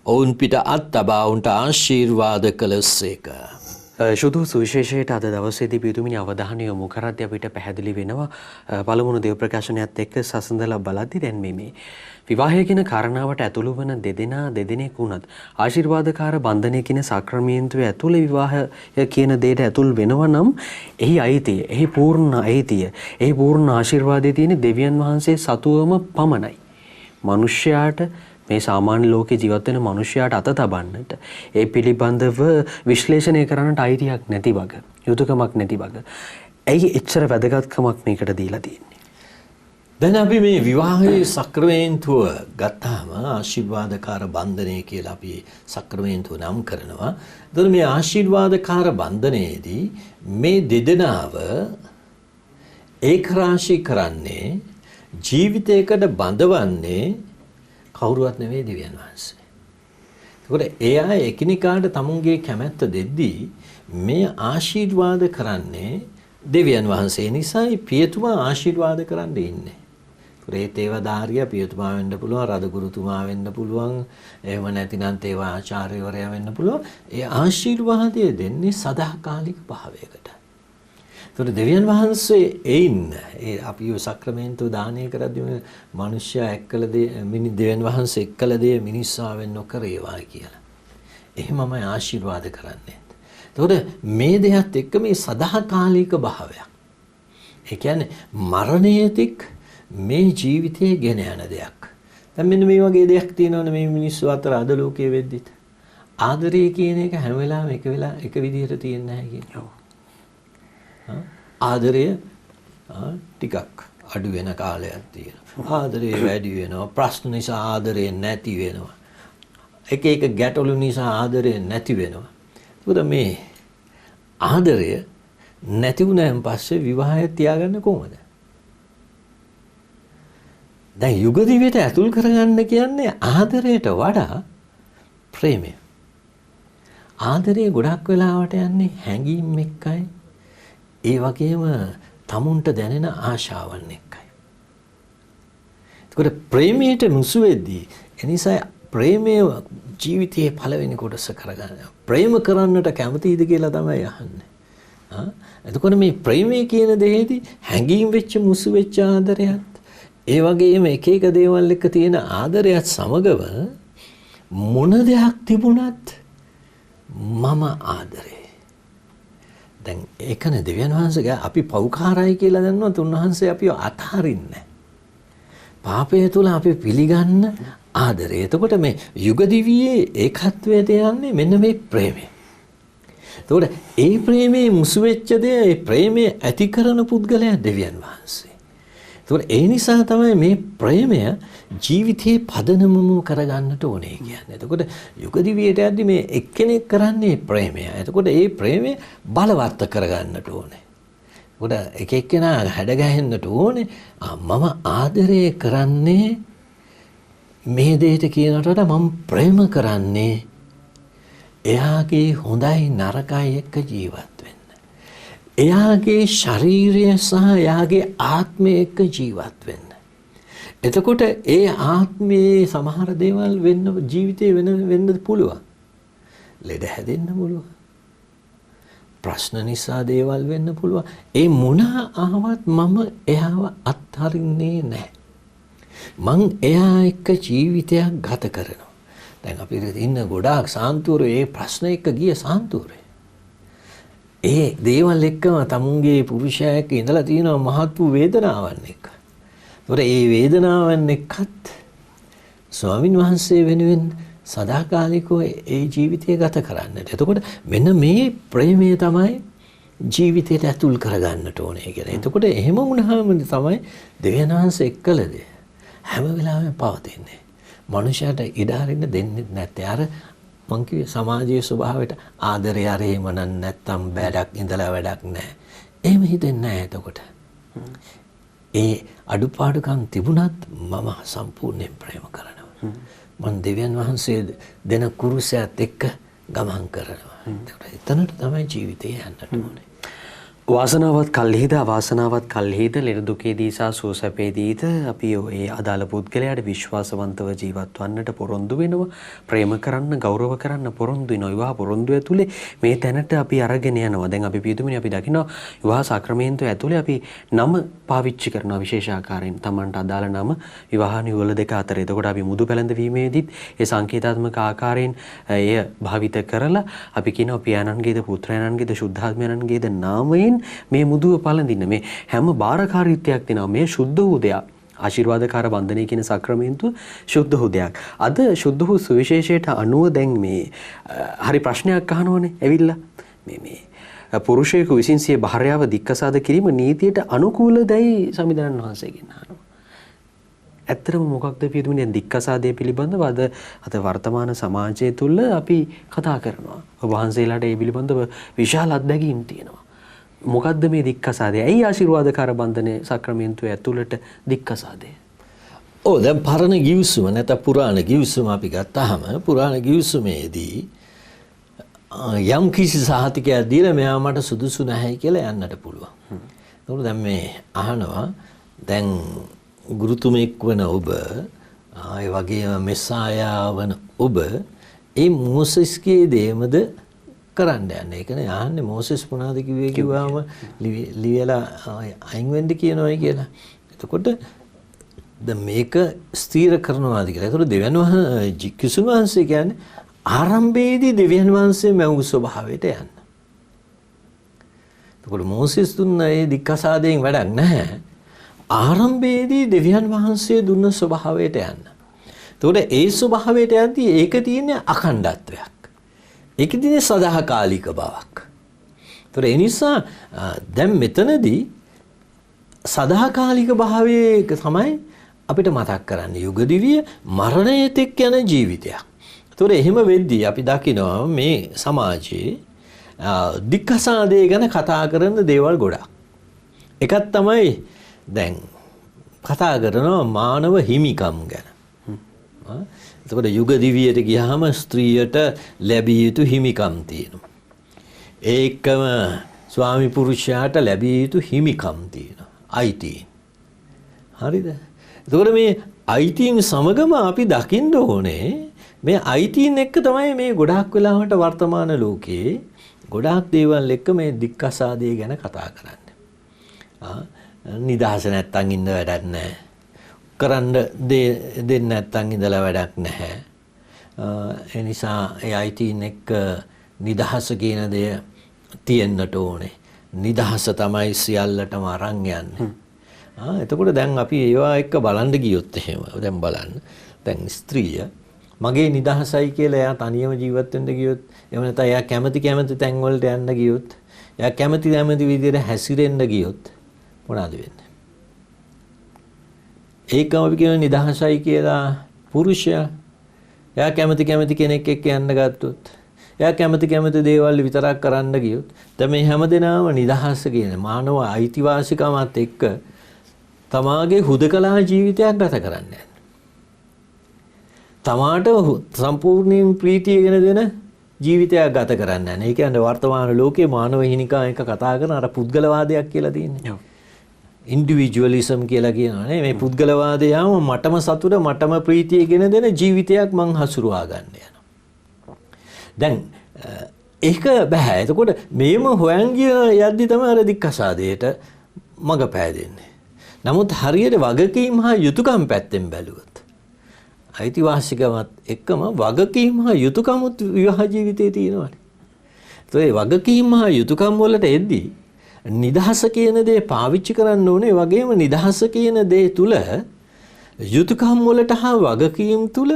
ඔවුන් පිට අත් තබා ඔවුන්ට ආශිර්වාද කළසේක. සුදු සුවිශේෂයට අද දවසේදී පියතුමිනි අවධානය යොමු කරද්දී අපිට පැහැදිලි වෙනවා පළමුණු දේව ප්‍රකාශනයත් එක්ක සසඳලා බලද්දී දැන් මේ විවාහය කියන කාරණාවට ඇතුළු වන දෙදෙනෙක් වුණත් ආශිර්වාදකාර බන්ධනය කියන සාක්‍රමේන්තුවේ ඇතුළේ විවාහය කියන දෙයට ඇතුල් වෙනවා නම් එහි අයිතිය, එහි පූර්ණ අයිතිය, එහි පූර්ණ ආශිර්වාදය තියෙන දෙවියන් වහන්සේ සතුවම පමණයි. මිනිස්යාට මේ සාමාන්‍ය ලෝකේ ජීවත් වෙන මිනිස්යාට අත තබන්නට ඒ පිළිබඳව විශ්ලේෂණය කරන්නට අයිතියක් නැති වග, යුතුයකමක් නැති වග. ඇයි එච්චර වැදගත්කමක් මේකට දීලා තියෙන්නේ? දැන් අපි මේ විවාහයේ සක්‍රමේන්තුව ගත්තාම ආශිර්වාදකාර බන්ධනය කියලා අපි සක්‍රමේන්තුව නම් කරනවා. එතකොට මේ ආශිර්වාදකාර බන්ධනයේදී මේ දෙදෙනාව ඒකරාශී කරන්නේ ජීවිතයකට බඳවන්නේ කවුරුවත් නෙවෙයි දෙවියන් වහන්සේ. එතකොට ඒ අය එකිනෙකාට තමුන්ගේ කැමැත්ත දෙද්දී මේ ආශිර්වාද කරන්නේ දෙවියන් වහන්සේ නිසායි පියතුමා ආශිර්වාද කරන්න ඉන්නේ. ඒ තේවදාරිය පියතුමා වෙන්න පුළුවන්, රදගුරුතුමා වෙන්න පුළුවන්, එහෙම නැතිනම් තේව ආචාර්යවරයා වෙන්න පුළුවන්. ඒ ආශිර්වාදය දෙන්නේ සදාකාලික භාවයකට. ඒතකොට දෙවියන් වහන්සේ එයින් ඒ අපි සක්‍රමේන්තු දානය කරද්දී මිනිස්සයා එක්කල දෙවියන් වහන්සේ එක්කල දේ මිනිස්සා වෙන්න නොකරේවා කියලා. එහෙමමයි ආශිර්වාද කරන්නේ. එතකොට මේ දෙයත් එක්ක මේ සදාකාලික භාවයක්. ඒ කියන්නේ මරණයේතික් මේ ජීවිතයේ ගෙන යන දෙයක්. දැන් මෙන්න මේ වගේ දෙයක් තියෙනවනේ මේ මිනිස්සු අතර අද ලෝකයේ වෙද්දිත්. ආදරය කියන එක හැම වෙලාවෙම එක විදිහට තියෙන්නේ නැහැ කියනවා. ආදරය ටිකක් අඩු වෙන කාලයක් තියෙනවා. ආදරය වැඩි වෙනවා. ප්‍රශ්න නිසා ආදරය නැති වෙනවා. එක ගැටලු නිසා ආදරය නැති වෙනවා. මොකද මේ ආදරය නැති වුණාන් පස්සේ විවාහය තියාගන්න කොහොමද? දැන් යුග දිවියට ඇතුල් කරගන්න කියන්නේ ආදරයට වඩා ප්‍රේමය. ආදරය ගොඩක් වෙලාවට යන්නේ හැඟීම් එක්කයි. ඒ වගේම තමුන්ට දැනෙන ආශාවන් එක්කයි. ඒකට ප්‍රේමයට මුසු වෙද්දී එනිසා ප්‍රේමය ජීවිතයේ පළවෙනි කොටස කරගන්න. ප්‍රේම කරන්නට කැමතිද කියලා තමයි අහන්නේ. එතකොට මේ ප්‍රේමය කියන දෙයේදී හැඟීම් වෙච්ච මුසු වෙච්ච ආදරයත් ඒ වගේම එක දේවල් එක්ක තියෙන ආදරයත් සමගව මොන දෙයක් තිබුණත් මම ආදරේ. දැන් ඒකනේ දෙවියන් වහන්සේගේ අපි පෞකාරයි කියලා දන්නවත් උන්වහන්සේ අපිව අතහරින්නේ. පාපය තුල අපි පිළිගන්න ආදරය. එතකොට මේ යුග දිවියේ ඒකත්වයට යන්නේ මෙන්න මේ ප්‍රේමය. එතකොට ඒ ප්‍රේමයේ මුසු වෙච්ච දේ ඒ ප්‍රේමය ඇති කරන පුද්ගලයා දෙවියන් වහන්සේ. එතකොට ඒ නිසා තමයි මේ ප්‍රේමය ජීවිතේ පදනමම කරගන්නට ඕනේ කියන්නේ. එතකොට යුග දිවියට යද්දි මේ එක්කෙනෙක් කරන්නේ ප්‍රේමය. එතකොට ඒ ප්‍රේමය බලවත් කරගන්නට ඕනේ. එතකොට එක එක්කෙනා හැඩගැහෙන්නට ඕනේ. මම ආදරය කරන්නේ මේ දෙයට කියනට වඩා මම ප්‍රේම කරන්නේ එයාගේ හොඳයි නරකයි එක්ක ජීවත් වෙන්න. එයාගේ ශරීරය සහ එයාගේ ආත්මය එක්ක ජීවත් වෙන්න. එතකොට ඒ ආත්මයේ සමහර දේවල් වෙන්න ජීවිතේ වෙන්න පුළුවන්. ලෙඩ හැදෙන්න පුළුවන්. ප්‍රශ්න නිසා දේවල් වෙන්න පුළුවන්. ඒ මොනවා ආවත් මම එයාව අත්හරින්නේ නැහැ. මං එයා එක්ක ජීවිතයක් ගත කරනවා. දැන් අපි ඉන්න ගොඩාක් සාන්තුවරෝ ඒ ප්‍රශ්න එක්ක ගිය සාන්තුවරේ. ඒ දේවල් එක්කම තමුන්ගේ පුරුෂයා එක්ක ඉඳලා තියෙන මහත් වූ වේදනාවන් එක්ක. ඒතොර ඒ වේදනාවන් එක්කත් ස්වාමින් වහන්සේ වෙනුවෙන් සදාකාලිකව ඒ ජීවිතය ගත කරන්නට. එතකොට මෙන්න මේ ප්‍රේමය තමයි ජීවිතයට ඇතුල් කරගන්නට ඕනේ කියලා. එතකොට එහෙම වුණාම තමයි දෙවියන් වහන්සේ එක්කලද හැම වෙලාවෙම පවතින්නේ. මනුෂයාට ඉඩ හරින්න දෙන්නේ නැත්තේ. අර මං කිව්වේ සමාජයේ ස්වභාවයට ආදරය අරේම නැත්තම් බඩක් ඉඳලා වැඩක් නැහැ. එහෙම හිතෙන්නේ නැහැ එතකොට. ඒ අඩුපාඩුකම් තිබුණත් මම සම්පූර්ණයෙන් ප්‍රේම කරනවා. මං දෙවියන් වහන්සේ දෙන කුරුසයත් එක්ක ගමන් කරනවා. එතනට තමයි ජීවිතය යන්නට ඕනේ. වාසනාවත් කල්හිද අවාසනාවත් කල්හිද ලෙඩ දුකේදී සහ සුවසැපේදීද අපි ඒ අදාළ පුද්ගලයාට විශ්වාසවන්තව ජීවත් වන්නට පොරොන්දු වෙනවා. ප්‍රේම කරන්න ගෞරව කරන්න පොරොන්දු වෙනවා. විවාහ පොරොන්දු ඇතුලේ මේ තැනට අපි අරගෙන යනවා. දැන් අපි පියතුමනි අපි දකිනවා විවාහ සාක්‍රමේන්තුව ඇතුලේ අපි නම පාවිච්චි කරනවා විශේෂ ආකාරයෙන්. Tamanට අදාළ නම විවාහ නිවල දෙක අතර. එතකොට අපි මුදු පැලඳවීමේදීත් ඒ සංකේතාත්මක ආකාරයෙන් එය භාවිත කරලා අපි කියනවා පියාණන්ගේද පුත්‍රයන්න්ගේද ශුද්ධාත්මයන්ගේද නාමයෙන් මේ මුදුව පළඳින්න. මේ හැම බාරකාරීත්වයක් දෙනවා. මේ ශුද්ධ වූ දෙයක්. ආශිර්වාදකාර බන්ධනය කියන සක්‍රමේන්තුව ශුද්ධ වූ දෙයක්. අද ශුද්ධ වූ සුවිශේෂයට අනුව දැන් මේ හරි ප්‍රශ්නයක් අහනවනේ ඇවිල්ලා. මේ පුරුෂයෙකු විසින් සිය භාර්යාව දික්කසාද කිරීම නීතියට අනුකූලදයි සමිඳුරන් වහන්සේගෙන් අහනවා. ඇත්තටම මොකක්ද පියතුමනි දික්කසාදය පිළිබඳව අද වර්තමාන සමාජය තුළ අපි කතා කරනවා. ඔබ වහන්සේලාට ඒ පිළිබඳව විශාල අත්දැකීම් තියෙනවා. මොකක්ද මේ දික්කසාදය? ඇයි ආශිර්වාදකාර බන්ධනයේ සක්‍රමෙන්තුව ඇතුළට දික්කසාදය? දැන් පරණ ගිවිසුම නැත්නම් පුරාණ ගිවිසුම අපි ගත්තාම පුරාණ ගිවිසුමේදී යම් කිසි සහතිකයක් දීලා මෙයා මට සුදුසු නැහැ කියලා යන්නට පුළුවන්. ඒකෝ දැන් මේ අහනවා දැන් ගුරුතුමෙක් වන ඔබ ඒ වගේම මෙසායා වන ඔබ ඒ මෝසෙස්ගේ දේමද කරන්න යන්නේ. ඒ කියන්නේ අහන්නේ මෝසෙස් මොනවද කිව්වේ කිව්වම ලියලා අයින් වෙන්න කියනවායි කියලා. එතකොට දැන් මේක ස්ථීර කරනවාද කියලා. ඒතකොට දෙවියන් වහන්සේ කිසුන් වහන්සේ කියන්නේ ආරම්භයේදී දෙවියන් වහන්සේ මැවු ස්වභාවයට යන්න. එතකොට මෝසෙස් දුන්න ඒ දික්කසාදයෙන් වැඩක් නැහැ. ආරම්භයේදී දෙවියන් වහන්සේ දුන්න ස්වභාවයට යන්න. එතකොට ඒ ස්වභාවයට යද්දී ඒක තියෙන්නේ අඛණ්ඩත්වයක්. ඒක තියෙන්නේ සදාකාලික බවක්. ඒතකොට ඒ නිසා දැන් මෙතනදී සදාකාලික භාවයේ තමයි අපිට මතක් කරන්නේ යුග දිවිය මරණයට එක් යන ජීවිතයක්. ඒතකොට එහෙම වෙද්දී අපි දකිනවා මේ සමාජයේ දික්කසාදය ගැන කතා කරන දේවල් ගොඩක්. එකක් තමයි දැන් කතා කරනවා මානව හිමිකම් ගැන. එතකොට යුග දිවියට ගියාම ස්ත්‍රියට ලැබිය යුතු හිමිකම් තියෙනවා. ඒකම ස්වාමි පුරුෂයාට ලැබිය යුතු හිමිකම් තියෙනවා. අයිතීන්. හරිද? එතකොට මේ අයිතීන් සමගම අපි දකින්න ඕනේ මේ අයිතීන් එක්ක තමයි මේ ගොඩාක් වෙලාවට වර්තමාන ලෝකයේ ගොඩාක් දේවල් එක්ක මේ දික්කසාදය ගැන කතා කරන්නේ. නිදහස නැත්තම් ඉන්න වැඩක් නැහැ. කරන්න දෙන්න නැත්තම් ඉඳලා වැඩක් නැහැ. ඒ නිසා ඒ අයිතීන් එක්ක නිදහස කියන දේ තියෙන්නට ඕනේ. නිදහස තමයි සියල්ලටම අරන් යන්නේ. එතකොට දැන් අපි ඒවා එක්ක බලන්න ගියොත් එහෙම දැන් බලන්න. දැන් ස්ත්‍රිය මගේ නිදහසයි කියලා එයා තනියම ජීවත් වෙන්න ගියොත් එහෙම නැත්නම් එයා කැමති තැන් වලට යන්න ගියොත් එයා කැමති විදිහට හැසිරෙන්න ගියොත් මොනවද වෙන්නේ? ඒකම අපි කියන නිදහසයි කියලා පුරුෂයා එයා කැමති කෙනෙක් එක්ක යන්න ගත්තොත් එයා කැමති දේවල් විතරක් කරන්න ගියොත් දැන් මේ හැමදෙනාම නිදහස කියන මානව අයිතිවාසිකමත් එක්ක තමාගේ හුදකලා ජීවිතයක් ගත කරන්නේ. තමාට සම්පූර්ණයෙන් ප්‍රීතිය ගෙන දෙන ජීවිතයක් ගත කරන්නේ නැහැ. ඒ කියන්නේ වර්තමාන ලෝකයේ මානව හිමිකම් එක කතා කරන අර පුද්ගලවාදයක් කියලා තියෙන්නේ. ඔව්. ඉන්ඩිවිජුවලිසම් කියලා කියනවා නේ. මේ පුද්ගලවාදය යම මටම සතුට මටම ප්‍රීතිය ගෙන දෙන ජීවිතයක් මං හසුරුවා ගන්න යනවා. දැන් ඒක බෑ. එතකොට මේම හොයන් යද්දි තමයි අර දික්කසාදයට මඟ පෑදෙන්නේ. නමුත් හරියට වගකීම් හා යුතුයකම් පැත්තෙන් බැලුවොත් අයිතිවාසිකමත් එක්කම වගකීම් හා යුතුයකමුත් විවාහ ජීවිතයේ තියෙනවානේ. ඒ වගකීම් හා යුතුයකම් වලට එද්දී නිදහස කියන දේ පාවිච්චි කරන්න ඕනේ. වගේම නිදහස කියන දේ තුල යුතුයකම් වලට හා වගකීම් තුල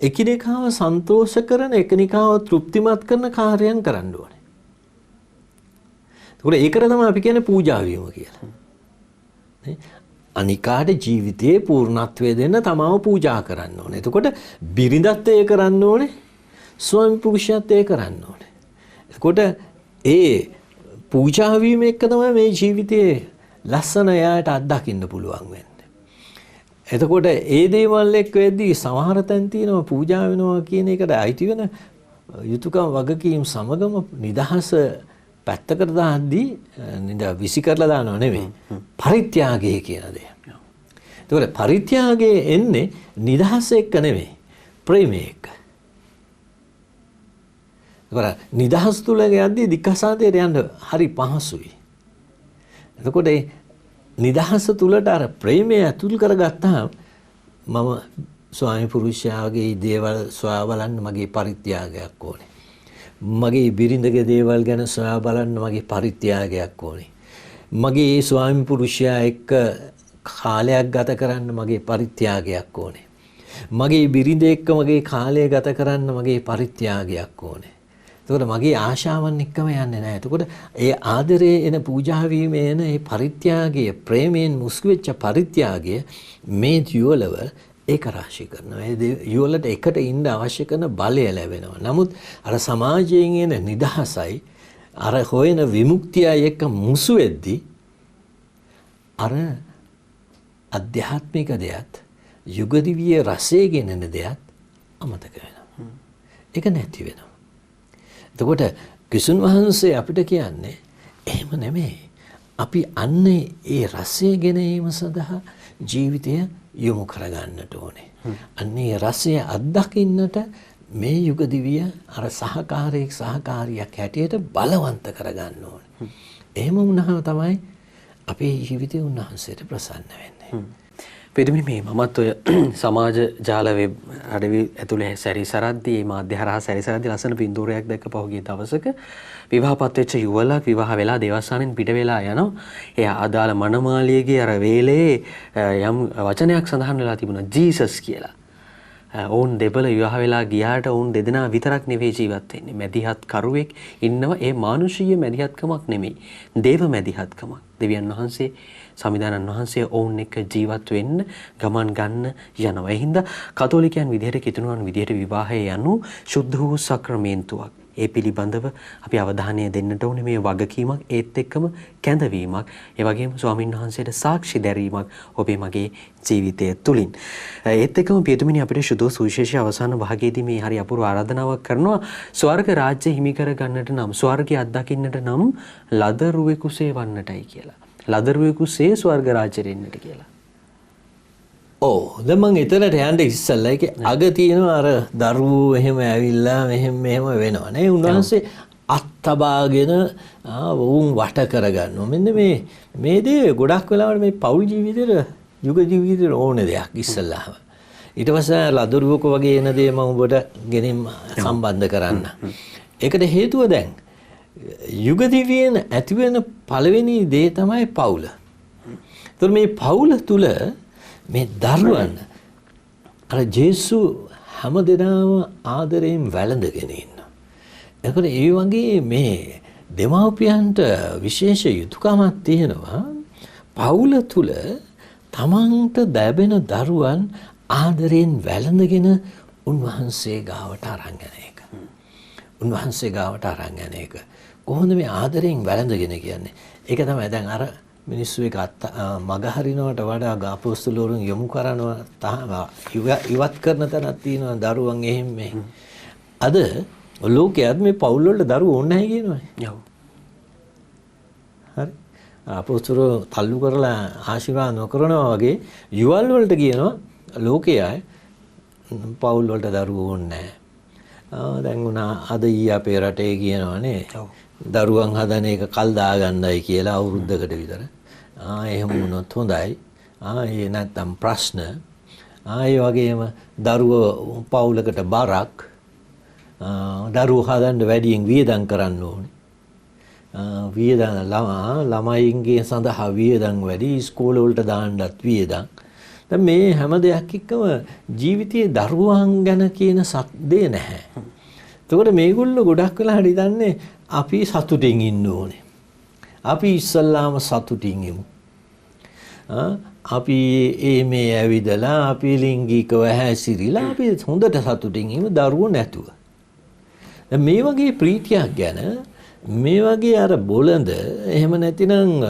එකිනෙකාව සන්තෝෂ කරන එකිනෙකාව තෘප්තිමත් කරන කාර්යයන් කරන්න ඕනේ. ඒකට තමයි අපි කියන්නේ පූජා වීම කියලා. අනිකාට ජීවිතයේ පූර්ණත්වය දෙන්න තමව පූජා කරන්න ඕනේ. එතකොට බිරිඳත් ඒ කරන්න ඕනේ. ස්වාමි පුරුෂයත් ඒ කරන්න ඕනේ. එතකොට ඒ පූජා වීම එක්ක තමයි මේ ජීවිතයේ ලස්සන යායට අත්දකින්න පුළුවන් වෙන්නේ. එතකොට ඒ දේවල් එක්ක වෙද්දී සමහර තැන් තියෙනවා පූජා වෙනවා කියන එකට අයිති වෙන යුතුයකම් වගකීම් සමගම නිදහස පැත්තකට දාද්දී විසි කරලා දානව නෙමෙයි. පරිත්‍යාගය කියන දේ. ඒතකොට පරිත්‍යාගය එන්නේ නිදහස එක්ක නෙමෙයි. ප්‍රේමය එක්ක. ඒතකොට නිදහස් තුල යද්දී දික්කසාදයට යන්න හරි පහසුයි. එතකොට නිදහස තුලට අර ප්‍රේමය ඇතුල් කරගත්තාම මම ස්වාමි පුරුෂයාගේ දේවල් සොයා බලන්න මගේ පරිත්‍යාගයක් ඕනේ. මගේ බිරිඳගේ දේවල් ගැන සොයා බලන්න මගේ පරිත්‍යාගයක් ඕනේ. මගේ ස්වාමි පුරුෂයා එක්ක කාලයක් ගත කරන්න මගේ පරිත්‍යාගයක් ඕනේ. මගේ බිරිඳ එක්ක මගේ කාලය ගත කරන්න මගේ පරිත්‍යාගයක් ඕනේ. එතකොට මගේ ආශාවන් එක්කම යන්නේ නැහැ. එතකොට ඒ ආදරයේ එන පූජා වීමේ එන ඒ පරිත්‍යාගය, ප්‍රේමයෙන් මුස්කු වෙච්ච පරිත්‍යාගය මේ යුවලව ඒක රාශී කරනවා. ඒ යුවලට එකට ඉන්න අවශ්‍ය කරන බලය ලැබෙනවා. නමුත් අර සමාජයෙන් එන නිදහසයි අර හොයන විමුක්තියයි එක්ක මුසු වෙද්දී අර අධ්‍යාත්මික දෙයත් යුගදිවිය රසය ගෙනෙන දෙයත් අමතක වෙනවා. ඒක නැති වෙනවා. එතකොට කිසුන් වහන්සේ අපිට කියන්නේ එහෙම නෙමෙයි. අපි අන්නේ ඒ රසය ගෙනීම සඳහා ජීවිතය යොමු කරගන්නට ඕනේ. අන්නේ රසය අත්දකින්නට මේ යුගදිවිය අර සහකාරියක් හැටියට බලවන්ත කරගන්න ඕනේ. එහෙම වුණාම තමයි අපේ ජීවිතේ උන්වහන්සේට ප්‍රසන්න වෙන්නේ. පෙදුමනි මේ මමත් ඔය සමාජ ජාල වෙබ් අඩවි ඇතුලේ සැරිසරද්දී මේ මාධ්‍ය හරහා සැරිසරද්දී ලස්සන පින්තූරයක් දැක්ක පහුගිය දවසක විවාහපත් වෙච්ච යුවලක් විවාහ වෙලා දේවස්ථානෙන් පිට වෙලා යනවා. එයා අදාළ මනමාලියගේ අර වේලේ යම් වචනයක් සඳහන් වෙලා තිබුණා ජීසස් කියලා. ඔවුන් දෙපළ විවාහ වෙලා ගියාට ඔවුන් දෙදෙනා විතරක් නෙවෙයි ජීවත් වෙන්නේ. මැදිහත් කරුවෙක් ඉන්නවා. ඒ මානුෂීය මැදිහත්කමක් නෙමෙයි. දේව මැදිහත්කමක්. දෙවියන් වහන්සේ සමිදානන් වහන්සේ ඔවුන් එක්ක ජීවත් වෙන්න ගමන් ගන්න යනවා. ඒ හින්දා කතෝලිකයන් විදිහට කිතුණුවන් විදිහට විවාහය යනු සුද්ධ වූ සක්‍රමේන්තුවක්. ඒ පිළිබඳව අපි අවධානය දෙන්නට ඕනේ. මේ වගකීමක් ඒත් එක්කම කැඳවීමක්. ඒ වගේම ස්වාමීන් වහන්සේට සාක්ෂි දැරීමක් ඔබේ මගේ ජීවිතය තුලින්. ඒත් එක්කම පියතුමිනි අපිට සුදු සුවිශේෂී අවසාන භාගයේදී මේ හරි අපූර්ව ආරාධනාවක් කරනවා. ස්වර්ග රාජ්‍ය හිමි කර ගන්නට නම් ස්වර්ගය අත්දකින්නට නම් ලදරුවෙකුසේ වන්නටයි කියලා. ලදරුවෙකුසේ ස්වර්ග රාජ්‍යෙට එන්නට කියලා. ඔව් දැන් මම එතනට යන්න ඉස්සෙල්ලා ඒකේ අග තියෙනවා අර දරුවෝ එහෙම ඇවිල්ලා මෙහෙම වෙනවා නේ. උන්වහන්සේ අත්තබාගෙන වුන් වට කරගන්නවා. මෙන්න මේ දේ ගොඩක් වෙලාවට මේ පෞල් ජීවිතේට යුග ජීවිතේට ඕන දෙයක් ඉස්සෙල්ලාම. ඊට පස්සේ ලදරුවක වගේ එන දේ මම ඔබට ගෙනින් සම්බන්ධ කරන්න. ඒකට හේතුව දැන් යුග දිවියෙන් ඇතිවෙන පළවෙනි දේ තමයි පෞල. ඒතර මේ පෞල තුල මේ දරුවන් අර ජේසු හැමදෙනාම ආදරයෙන් වැළඳගෙන ඉන්නවා. එතකොට ඒ වගේ මේ දෙමාපියන්ට විශේෂ යුතුයකමක් තියෙනවා. පෞල තුල තමන්ට ලැබෙන දරුවන් ආදරයෙන් වැළඳගෙන උන්වහන්සේ ගාවට අරන් යන එක. උන්වහන්සේ ගාවට අරන් යන එක. කොහොමද මේ ආදරයෙන් වැළඳගෙන කියන්නේ? ඒක තමයි දැන් අර මිනිස්සු එක මග හරිනවට වඩා අපොස්තලවරුන් යොමු කරනවා ඉවත් කරන තැනක් තියෙනවා දරුවන් එහෙම මෙහෙම. අද ලෝකයේත් මේ පවුල් වලට දරුවෝ ඕනේ නැහැ කියනවා. ඔව්. හරි. අපොස්තලෝ තල්ලු කරලා ආශිර්වාද නොකරනවා වගේ යුවල් වලට කියනවා ලෝකයේ පවුල් වලට දරුවෝ ඕනේ නැහැ. දැන් උනා අද අපේ රටේ කියනවානේ. ඔව්. දරුවන් හදන එක කල් දාගන්නයි කියලා අවුරුද්දකට විතර. එහෙම වුණොත් හොඳයි. ඒ නැත්තම් ප්‍රශ්න. ඒ වගේම දරුවෝ පවුලකට බරක්. දරුවෝ හදන්න වැඩියෙන් වියදම් කරන්න ඕනේ. වියදම් ළමයින්ගේ සඳහා වියදම් වැඩි, ඉස්කෝල වලට දාන්නත් වියදම්. දැන් මේ හැම දෙයක් එක්කම ජීවිතයේ දරුවන් ගැන කියන සද්දේ නැහැ. එතකොට මේගොල්ලෝ ගොඩක් වෙලා හිතන්නේ අපි සතුටින් ඉන්න ඕනේ. අපි ඉස්සල්ලාම සතුටින් ඉමු. අපි මේ ඇවිදලා අපි ලිංගිකව හැසිරීලා අපි හොඳට සතුටින් ඉමු දරුවෝ නැතුව. දැන් මේ වගේ ප්‍රීතියක් ගැන මේ වගේ අර බොළඳ එහෙම නැතිනම්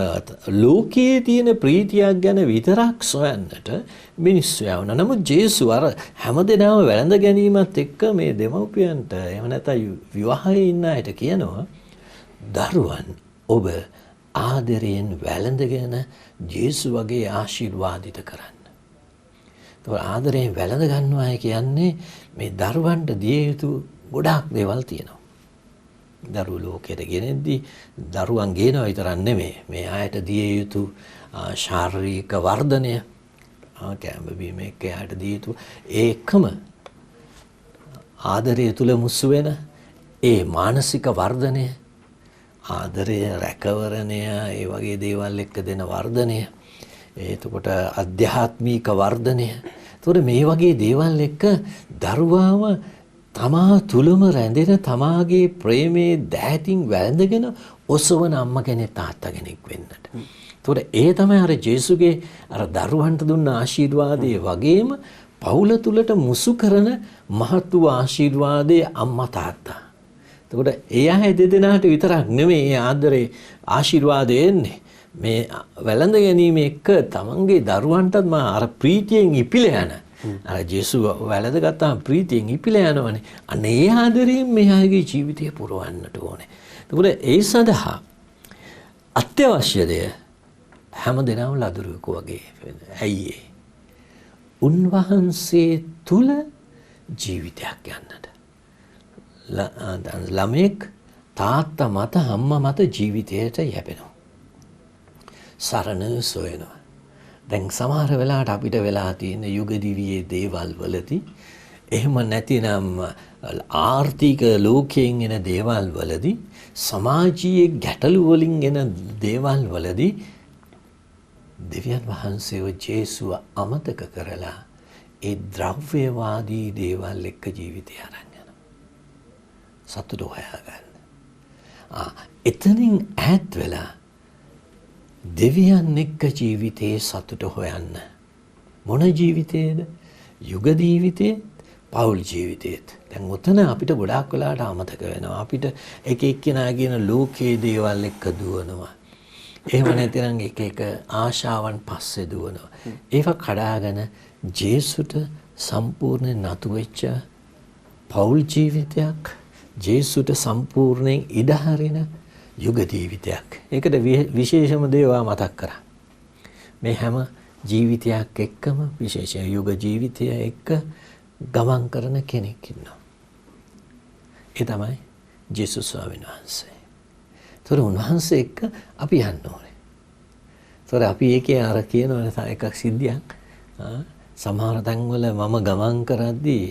ලෝකයේ තියෙන ප්‍රීතියක් ගැන විතරක් සොයන්නට මිනිස්සු යවනවා. නමුත් ජේසු අර හැමදෙනාම වැළඳ ගැනීමත් එක්ක මේ දෙමව්පියන්ට එහෙම නැත්නම් විවාහයේ ඉන්න අයට කියනවා දරුවන් ඔබ ආදරයෙන් වැළඳගෙන ජේසු වගේ ආශිර්වාදිත කරන්න. ඒතකොට ආදරයෙන් වැළඳ ගන්නවා කියන්නේ මේ දරුවන්ට දිය යුතු ගොඩාක් දේවල් තියෙනවා. දරුවෝ ලෝකයට ගෙනෙද්දී දරුවන් ගේනවා විතරක් නෙමෙයි මේ ආයත දිය යුතු ශාරීරික වර්ධනය කැම්බීම එක්ක ආයත දිය යුතු ඒකම ආදරය තුල මුසු වෙන ඒ මානසික වර්ධනය ආදරය රැකවරණය ඒ වගේ දේවල් එක්ක දෙන වර්ධනය එතකොට අධ්‍යාත්මික වර්ධනය එතකොට මේ වගේ දේවල් එක්ක දරුවාම තමා තුලම රැඳෙන තමාගේ ප්‍රේමයේ දෑතින් වැළඳගෙන ඔසවන අම්මා කෙනෙක් තාත්තා කෙනෙක් වෙන්නට. ඒතකොට ඒ තමයි අර ජේසුගේ අර දරුවන්ට දුන්න ආශිර්වාදයේ වගේම පවුල තුලට මුසු කරන මහත් වූ ආශිර්වාදයේ අම්මා තාත්තා. එතකොට ඒ අය දෙදෙනාට විතරක් නෙමෙයි ඒ ආදරේ ආශිර්වාදය එන්නේ. මේ වැළඳ ගැනීම එක්ක තමන්ගේ දරුවන්ටත් අර ප්‍රීතියෙන් ඉපිලා යන අර ජේසු වැළඳ ගත්තාම ප්‍රීතියෙන් ඉපිලා යනවනේ. අන්න ඒ ආදරයෙන් මෙයාගේ ජීවිතය පුරවන්නට ඕනේ. එතකොට ඒ සඳහා අත්‍යවශ්‍ය දේ හැම දිනම ලදරුවෙකු වගේ වෙන්නේ. ඇයි ඒ? උන්වහන්සේ තුල ජීවිතයක් යන්නට. ළමෙක් තාත්තා මත අම්මා මත ජීවිතයට යැපෙනවා. සරණ සොයනවා. දැන් සමහර වෙලාවට අපිට වෙලා තියෙන යුග දිවියේ දේවල් වලදී එහෙම නැතිනම් ආර්ථික ලෝකයෙන් එන දේවල් වලදී සමාජීය ගැටලු වලින් එන දේවල් වලදී දෙවියන් වහන්සේව ජේසුව අමතක කරලා ඒ ද්‍රව්‍යවාදී දේවල් එක්ක ජීවිතය අරන් යනවා. සතුට හොයාගන්න. එතනින් ඈත් වෙලා දෙවියන් එක්ක ජීවිතයේ සතුට හොයන්න. මොන ජීවිතේද? යුග ජීවිතේ, පෞල් ජීවිතේත්. දැන් උතන අපිට ගොඩාක් වෙලාට අමතක වෙනවා. අපිට එක එක්කෙනා කියන ලෝකයේ දේවල් එක්ක දුවනවා. එහෙම නැතිනම් එක එක ආශාවන් පස්සේ දුවනවා. ඒවා කඩාගෙන ජේසුට සම්පූර්ණ නතු වෙච්ච පෞල් ජීවිතයක්, ජේසුට සම්පූර්ණයෙන් ඉඩ හරින යුග ජීවිතයක්. ඒකට විශේෂම දේවා මතක් කරා. මේ හැම ජීවිතයක් එක්කම විශේෂ යුග ජීවිතය එක්ක ගමන් කරන කෙනෙක් ඉන්නවා. ඒ තමයි ජේසුස් ස්වාමීන් වහන්සේ. ඒතර උන්වහන්සේ එක්ක අපි යන්න ඕනේ. ඒතර අපි ඒකේ අර කියනවනේ එකක් සිද්ධියක්. සමහර තැන්වල මම ගමන් කරද්දී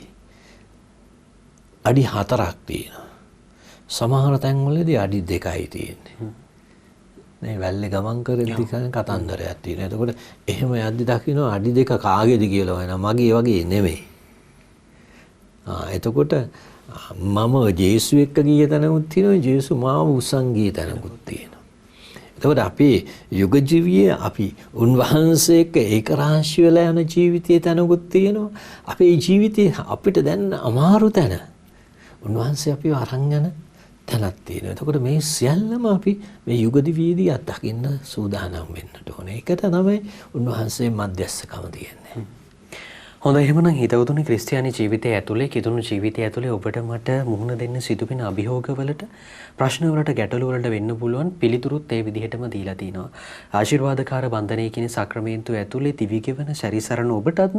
අඩි 4ක් තියෙනවා. සමහර තැන්වලදී අඩි 2යි තියෙන්නේ. මේ වැල්ලේ ගමන් කරද්දී කන කතන්දරයක් තියෙනවා. එතකොට එහෙම යද්දි දකින්න අඩි 2 කාගේද කියලා වෙනවා. මගේ වගේ නෙමෙයි. එතකොට මම ජේසු එක්ක ගිය තැනකුත් තියෙනවා. ජේසු මාව උසන් ගිය තැනකුත් තියෙනවා. එතකොට අපි යුග ජීවිතයේ අපි උන්වහන්සේ එක්ක ඒක රාශි වෙලා යන ජීවිතයේ තැනකුත් තියෙනවා. අපේ ජීවිතේ අපිට දැන් අමාරු තැන. උන්වහන්සේ අපිව අරන් යන තැනක් තියෙනවා. එතකොට මේ සියල්ලම අපි මේ යුග දිවියේදී අත්දකින්න සූදානම් වෙන්නට ඕනේ. ඒකට තමයි උන්වහන්සේ මධ්‍යස්ථකම තියෙන්නේ. හොඳයි, එහෙමනම් හිතවතුනි, ක්‍රිස්තියානි ජීවිතය ඇතුලේ, කිතුණු ජීවිතය ඇතුලේ ඔබට මට මුහුණ දෙන්න සිදුවෙන අභියෝගවලට, ප්‍රශ්නවලට, ගැටලුවලට වෙන්න පුළුවන් පිළිතුරුත් ඒ විදිහටම දීලා තිනවා. ආශිර්වාදකාර බන්ධනයේ කියන සක්‍රමේන්තුව ඇතුලේ දිවිගෙවන සැරිසරන ඔබටත්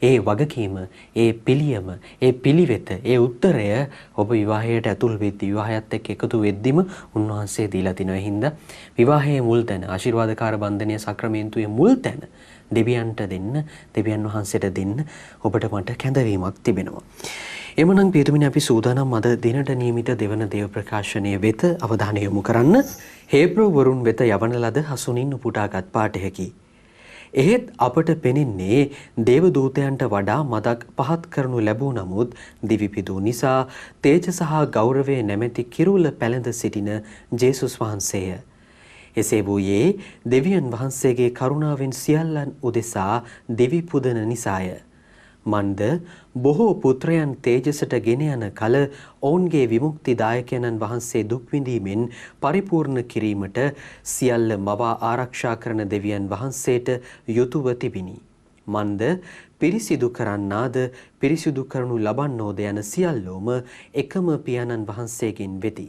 ඒ වගකීම, ඒ පිළියම, ඒ පිළිවෙත, ඒ උත්තරය ඔබ විවාහයට ඇතුල් වෙද්දී, විවාහයත් එක්ක එකතු වෙද්දිම උන්වහන්සේ දීලා තිනවා. හින්දා විවාහයේ මුල් තැන, ආශිර්වාදකාර බන්ධනයේ සක්‍රමේන්තුවේ මුල් තැන දෙවියන්ට දෙන්න, දෙවියන් වහන්සේට දෙන්න ඔබට මට කැඳවීමක් තිබෙනවා. එමනම් පියතුමිනි, අපි සූදානම් අද දිනට නියමිත දෙවන දේව ප්‍රකාශනය වෙත අවධානය යොමු කරන්න. හේබ්‍රෝ වරුන් වෙත යවන ලද හසුනින් උපුටාගත් පාඨයකි. එහෙත් අපට පෙනෙන්නේ දේව දූතයන්ට වඩා මදක් පහත් කරනු ලැබූ නමුත් දිවිපිදූ නිසා තේජ සහ ගෞරවයේ නැමැති කිරුළ පැලඳ සිටින ජේසුස් වහන්සේය. එසේ වූයේ දෙවියන් වහන්සේගේ කරුණාවෙන් සියල්ලන් උදෙසා දෙවි පුදන නිසාය. මන්ද බොහෝ පුත්‍රයන් තේජසට ගෙන යන කල ඔවුන්ගේ විමුක්තිදායකයන්න් වහන්සේ දුක් විඳීමෙන් පරිපූර්ණ කිරීමට සියල්ල මවා ආරක්ෂා කරන දෙවියන් වහන්සේට යුතුව තිබිනි. මන්ද පිරිසිදු කරන්නාද පිරිසිදු කරනු ලබන්නෝද යන සියල්ලෝම එකම පියාණන් වහන්සේගෙන් වෙති.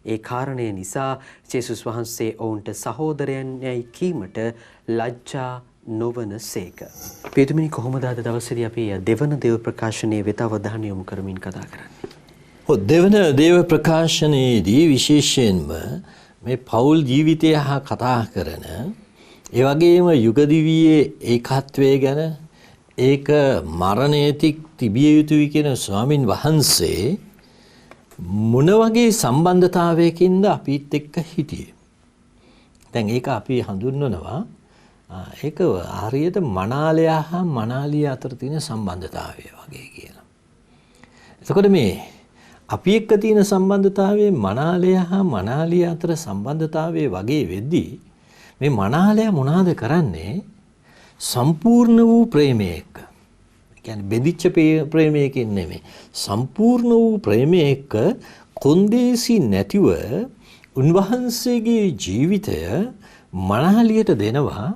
ඒ කාරණය නිසා ජේසුස් වහන්සේ ඔවුන්ට සහෝදරයන් යයි කීමට ලැජ්ජා නොවන සේක. පියතුමිනි, කොහොමද අද දවසේදී අපි දෙවන දේව ප්‍රකාශනයේ වෙත අවධානය යොමු කරමින් කතා කරන්නේ? දෙවන දේව ප්‍රකාශනයේදී විශේෂයෙන්ම මේ පෞල් ජීවිතය හා කතා කරන, ඒ වගේම යුග දිවියේ ඒකත්වය ගැන, ඒක මරණයේදී තිබිය යුතුයි කියන ස්වාමින් වහන්සේ මොන වගේ සම්බන්ධතාවයකින්ද අපිත් එක්ක හිටියේ? දැන් ඒක අපි හඳුන්වනවා ඒක හරියට මනාලයා හා මනාලිය අතර තියෙන සම්බන්ධතාවය වගේ කියලා. එතකොට මේ අපි එක්ක තියෙන සම්බන්ධතාවයේ මනාලය හා මනාලිය අතර සම්බන්ධතාවයේ වගේ වෙද්දී මේ මනාලය මොනවාද කරන්නේ? සම්පූර්ණ වූ ප්‍රේමයක. ඒ කියන්නේ බෙදිච්ච ප්‍රේමයකින් නෙමෙයි. සම්පූර්ණ වූ ප්‍රේමයක කොන්දේසි නැතිව උන්වහන්සේගේ ජීවිතය මනාලියට දෙනවා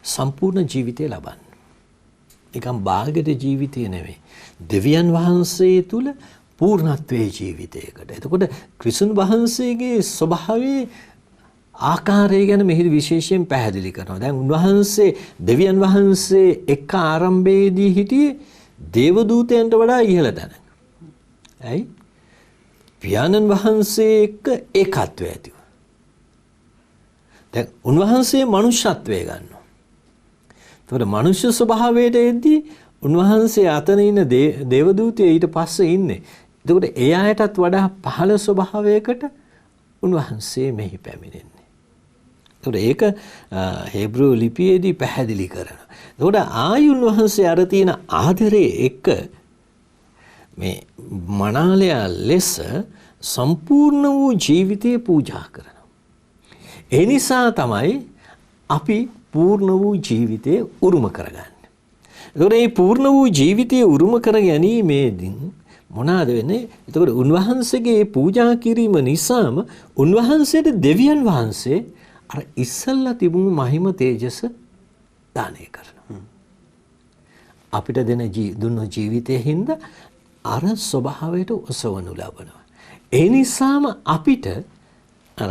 සම්පූර්ණ ජීවිතය ලබන්න. නිකම් භාගයට ජීවිතය නෙවෙයි. දෙවියන් වහන්සේ තුල පූර්ණත්වයේ ජීවිතයකට. එතකොට ක්‍රිස්තුන් වහන්සේගේ ස්වභාවයේ ආකාරය ගැන මෙහි විශේෂයෙන් පැහැදිලි කරනවා. දැන් උන්වහන්සේ දෙවියන් වහන්සේ එක්ක ආරම්භයේදී හිටියේ දේවදූතයන්ට වඩා ඉහළ තැනක. ඇයි? පියාණන් වහන්සේ එක්ක ඒකත්වය ඇතිව. දැන් උන්වහන්සේ මනුෂ්‍යත්වය ගන්නවා. එතකොට මනුෂ්‍ය ස්වභාවයට එද්දී උන්වහන්සේ අතන ඉන්න දේවදූතය ඊට පස්සේ ඉන්නේ. එතකොට ඒ අයටත් වඩා පහළ ස්වභාවයකට උන්වහන්සේ මෙහි පැමිණෙන්නේ. එතකොට ඒක හේබ්‍රු ලිපියේදී පැහැදිලි කරනවා. එතකොට ආයි උන්වහන්සේ අර තියෙන ආදරයේ එක්ක මේ මනාලය ලෙස සම්පූර්ණ වූ ජීවිතය පූජා කරනවා. ඒ නිසා තමයි අපි පූර්ණ වූ ජීවිතය උරුම කරගන්නේ. එතකොට මේ පූර්ණ වූ ජීවිතය උරුම කර ගැනීමේදී මොනවාද වෙන්නේ? එතකොට උන්වහන්සේගේ පූජා කිරීම නිසාම උන්වහන්සේට දෙවියන් වහන්සේ අර ඉස්සල්ලා තිබුණු මහිම තේජස දානය කරනවා. අපිට දුන්න ජීවිතයේ හින්දා අර ස්වභාවයට ඔසවනු ලබනවා. ඒ නිසාම අපිට අර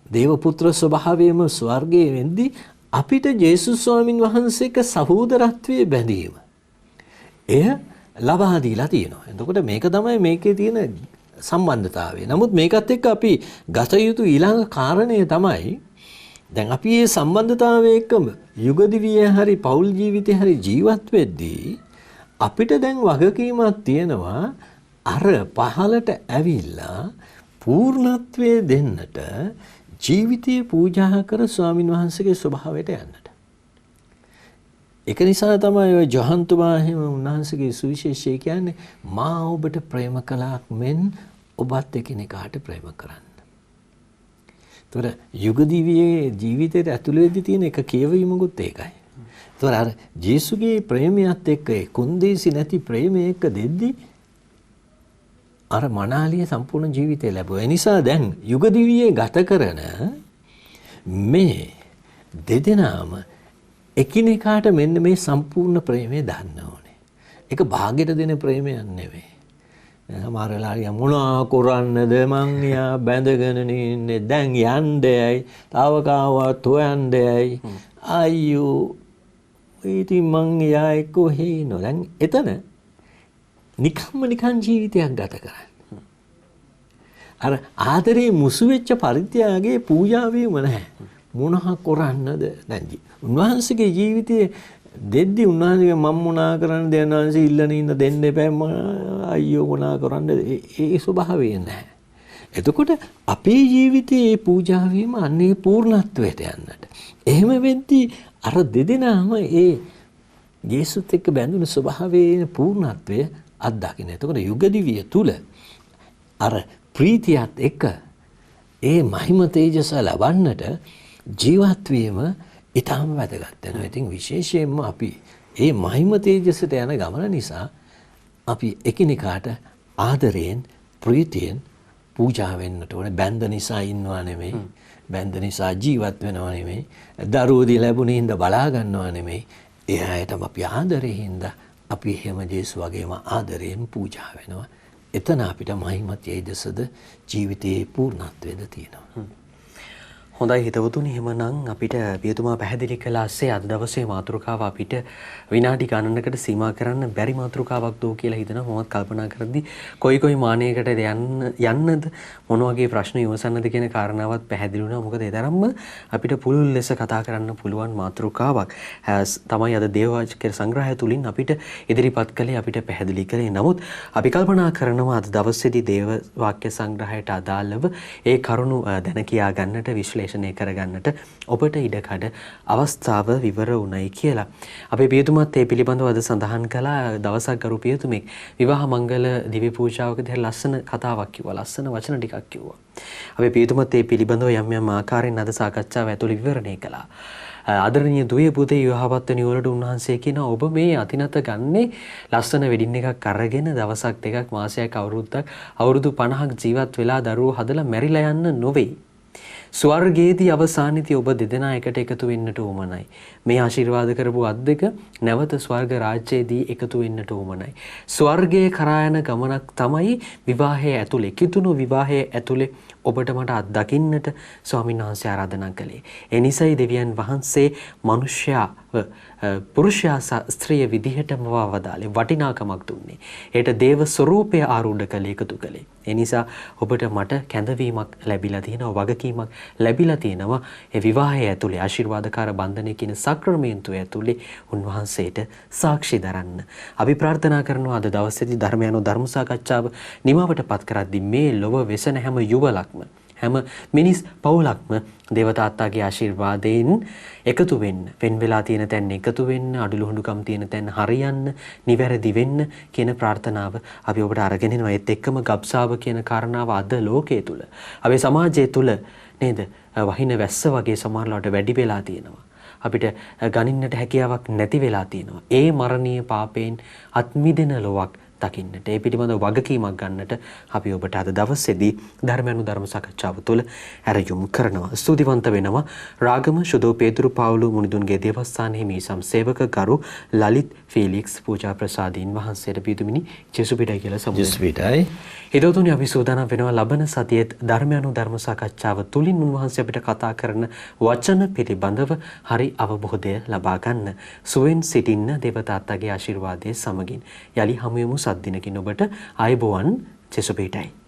දේවපුත්‍ර ස්වභාවයේම ස්වර්ගයේ වෙද්දී අපිට ජේසුස් ස්වාමින් වහන්සේක සහෝදරත්වයේ බැඳීම එය ලබා දීලා තියෙනවා. එතකොට මේක තමයි මේකේ තියෙන සම්බන්ධතාවය. නමුත් මේකත් එක්ක අපි ගත යුතු ඊළඟ කාරණය තමයි දැන් අපි මේ සම්බන්ධතාවය එක්කම යුග දිවියේ හරි පෞල් ජීවිතේ හරි ජීවත් වෙද්දී අපිට දැන් වගකීමක් තියෙනවා අර පහලට ඇවිල්ලා පූර්ණත්වයේ දෙන්නට ජීවිතය පූජා කර ස්වාමින් වහන්සේගේ ස්වභාවයට යන්නට. ඒක නිසා තමයි ඔය ජොහන්තුමා හිම උන්වහන්සේගේ සුවිශේෂය කියන්නේ මා ඔබට ප්‍රේම කළාක් මෙන් ඔබත් එකිනෙකාට ප්‍රේම කරන්න. ඒතර යුග දිවියේ ජීවිතයට ඇතුළු වෙද්දී තියෙන එක කියවීමකුත් ඒකයි. ඒතර අර ජේසුගේ ප්‍රේමයත් එක්ක කොන්දේසි නැති ප්‍රේමයක දෙද්දී අර මනාලිය සම්පූර්ණ ජීවිතය ලැබුවා. ඒ නිසා දැන් යුග දිවියේ ගත කරන මේ දෙදෙනාම එකිනෙකාට මෙන්න මේ සම්පූර්ණ ප්‍රේමය දාන්න ඕනේ. ඒක භාගයට දෙන ප්‍රේමයක් නෙවෙයි. සමහර වෙලාවට මොනවා කරන්නද මං යා බැඳගෙන ඉන්නේ දැන් යන්නේයි තව කාවත් හොයන්නේයි අයියෝ ඉතින් මං යා එක්ක හේනෝ දැන් එතන නිකන් ජීවිතයක් ගත කරන්නේ. අර ආදරේ මුසු වෙච්ච පරිත්‍යාගයේ පූජා වීම නැහැ. මොනවා කරන්නද? දැන් උන්වහන්සේගේ ජීවිතයේ දෙද්දි උන්වහන්සේ මම මොනා කරන්නද උන්වහන්සේ ඉල්ලන ඉන්න දෙන්න එපා අයියෝ මොනා කරන්නද ඒ ස්වභාවය නැහැ. එතකොට අපේ ජීවිතයේ පූජා වීම අන්නේ පූර්ණත්වයට යන්නට. එහෙම වෙද්දී අර දෙදෙනාම ඒ යේසුත් එක්ක බැඳුණු ස්වභාවයේ පූර්ණත්වය අත්දකින්න. එතකොට යුග දිවිය තුල අර ප්‍රීතියත් එක්ක ඒ මහිම තේජස ලබන්නට ජීවත් වීම ඊටම වැදගත් වෙනවා. ඉතින් විශේෂයෙන්ම අපි මේ මහිම තේජසට යන ගමන නිසා අපි එකිනෙකාට ආදරයෙන් ප්‍රීතියෙන් පූජා වෙන්නට ඕනේ. බැඳ නිසා ඉන්නවා නෙමෙයි. බැඳ නිසා ජීවත් වෙනවා නෙමෙයි. දරුවෝදී ලැබුණේ හින්දා බලා ගන්නවා නෙමෙයි. එයාටම අපි ආදරේ හින්දා අපි එහෙම ජේසු වගේම ආදරයෙන් පූජා වෙනවා. එතන අපිට මහිම තේජසද ජීවිතයේ පූර්ණත්වයද තියෙනවා. හොඳයි හිතවතුනි, එහෙමනම් අපිට පියතුමා පැහැදිලි කළාසේ අද දවසේ මාතෘකාව අපිට විනාඩි ගණනකට සීමා කරන්න බැරි මාතෘකාවක් දෝ කියලා හිතනවා. මොහොත් කල්පනා කරද්දී කොයි මානයකටද යන්නද මොන වගේ ප්‍රශ්න ඉවසන්නද කියන කාරණාවත් පැහැදිලි වුණා. මොකද ඒ තරම්ම අපිට පුළුල් ලෙස කතා කරන්න පුළුවන් මාතෘකාවක් තමයි අද දේවවාචක සංග්‍රහය තුලින් අපිට ඉදිරිපත් කළේ, අපිට පැහැදිලි කළේ. නමුත් අපි කල්පනා කරනවා අද දවසේදී දේව වාක්‍ය සංග්‍රහයට අදාළව ඒ කරුණු දැන කියා ගන්නට විශ්ලේෂණය පරිේෂණය කරගන්නට ඔබට ඉඩකඩ අවස්ථාව විවර වුණයි කියලා. අපේ පියතුමත් ඒ පිළිබඳව අද සඳහන් කළා දවසක් ගරු පියතුමෙක් විවාහ මංගල දිව්‍ය පූජාවකදී ලස්සන කතාවක් කිව්වා. ලස්සන වචන ටිකක් කිව්වා. අපේ පියතුමත් ඒ පිළිබඳව යම් ආකාරයෙන් අද සාකච්ඡාව ඇතුළේ විවරණය කළා. ආදරණීය දුවේ පුතේ විවාහපත් වෙන වලට උන්වහන්සේ කියනවා ඔබ මේ අතිනත ගන්නේ ලස්සන වෙඩින් එකක් අරගෙන දවසක් දෙකක් මාසයක් අවුරුද්දක් අවුරුදු 50ක් ජීවත් වෙලා දරුවෝ හදලා මැරිලා යන්න නොවේ. ස්වර්ගයේදී අවසානයේදී ඔබ දෙදෙනා එකට එකතු වෙන්නට උවමනයි. මේ ආශිර්වාද කරපු අත් දෙක නැවත ස්වර්ග රාජ්‍යයේදී එකතු වෙන්නට උවමනයි. ස්වර්ගයේ කරා යන ගමනක් තමයි විවාහයේ ඇතුලේ කිතුණු විවාහයේ ඇතුලේ ඔබට මට අත්දකින්නට ස්වාමීන් වහන්සේ ආරාධනා කළේ. ඒ නිසයි දෙවියන් වහන්සේ මිනිසයා පුරුෂයා ස්ත්‍රිය විදිහටම වදාලේ වටිනාකමක් දුන්නේ. ඒට දේව ස්වરૂපය ආරූඪ කළේ එකතු කළේ. ඒ නිසා ඔබට මට කැඳවීමක් ලැබිලා තියෙනවා වගකීමක් ලැබිලා තියෙනවා ඒ විවාහය ඇතුලේ ආශිර්වාදකාර බන්ධනය කියන සක්‍රමේන්තුව ඇතුලේ උන්වහන්සේට සාක්ෂි දරන්න. අපි ප්‍රාර්ථනා කරනවා අද දවසේදී ධර්ම සාකච්ඡාව නිමවටපත් කරද්දී මේ ලොව වෙසෙන හැම යුවලක්ම හැම මිනිස් පවුලක්ම දේවතාත්තාගේ ආශිර්වාදයෙන් එකතු වෙන්න, වෙන් වෙලා තියෙන තැන් එකතු වෙන්න, අඩලුහුඬුකම් තියෙන තැන් හරියන්න, නිවැරදි වෙන්න කියන ප්‍රාර්ථනාව අපි ඔබට අරගෙන එනවා. ඒත් එක්කම ගබ්සාව කියන කාරණාව අද ලෝකයේ තුල, අපේ සමාජයේ තුල නේද වහින වැස්ස වගේ සමහරවිට වැඩි වෙලා තියෙනවා. අපිට ගනින්නට හැකියාවක් නැති වෙලා තියෙනවා. ඒ මරණීය පාපයෙන් අත් මිදෙන ලොවක් දකින්නට ඒ පිළිබඳව වගකීමක් ගන්නට අපි ඔබට අද දවසේදී ධර්ම සාකච්ඡාව තුළ ඇරයුම් කරනවා. ස්තුතිවන්ත වෙනවා රාගම ශුදෝ පේතුරු පාවුලු මුනිදුන්ගේ දේවස්ථානයේ මේ සම්සේවක ගරු ලලිත් ෆීලික්ස් පූජා ප්‍රසාදීන් වහන්සේට පිදුමිනි ජෙසුපිටයි කියලා සමුදේ. ජෙසුපිටයි. හිතවතුනි අපි සූදානම් වෙනවා ලබන සතියේත් ධර්ම සාකච්ඡාව තුළින් උන්වහන්සේ අපිට කතා කරන වචන පිළිබඳව හරි අවබෝධය ලබා ගන්න. සුවෙන් සිටින්න දේවතාත්තාගේ ආශිර්වාදයේ සමගින් යලි හමු වෙමු. දිනකින් ඔබට ආයුබෝවන් ජෙසුපිටයි.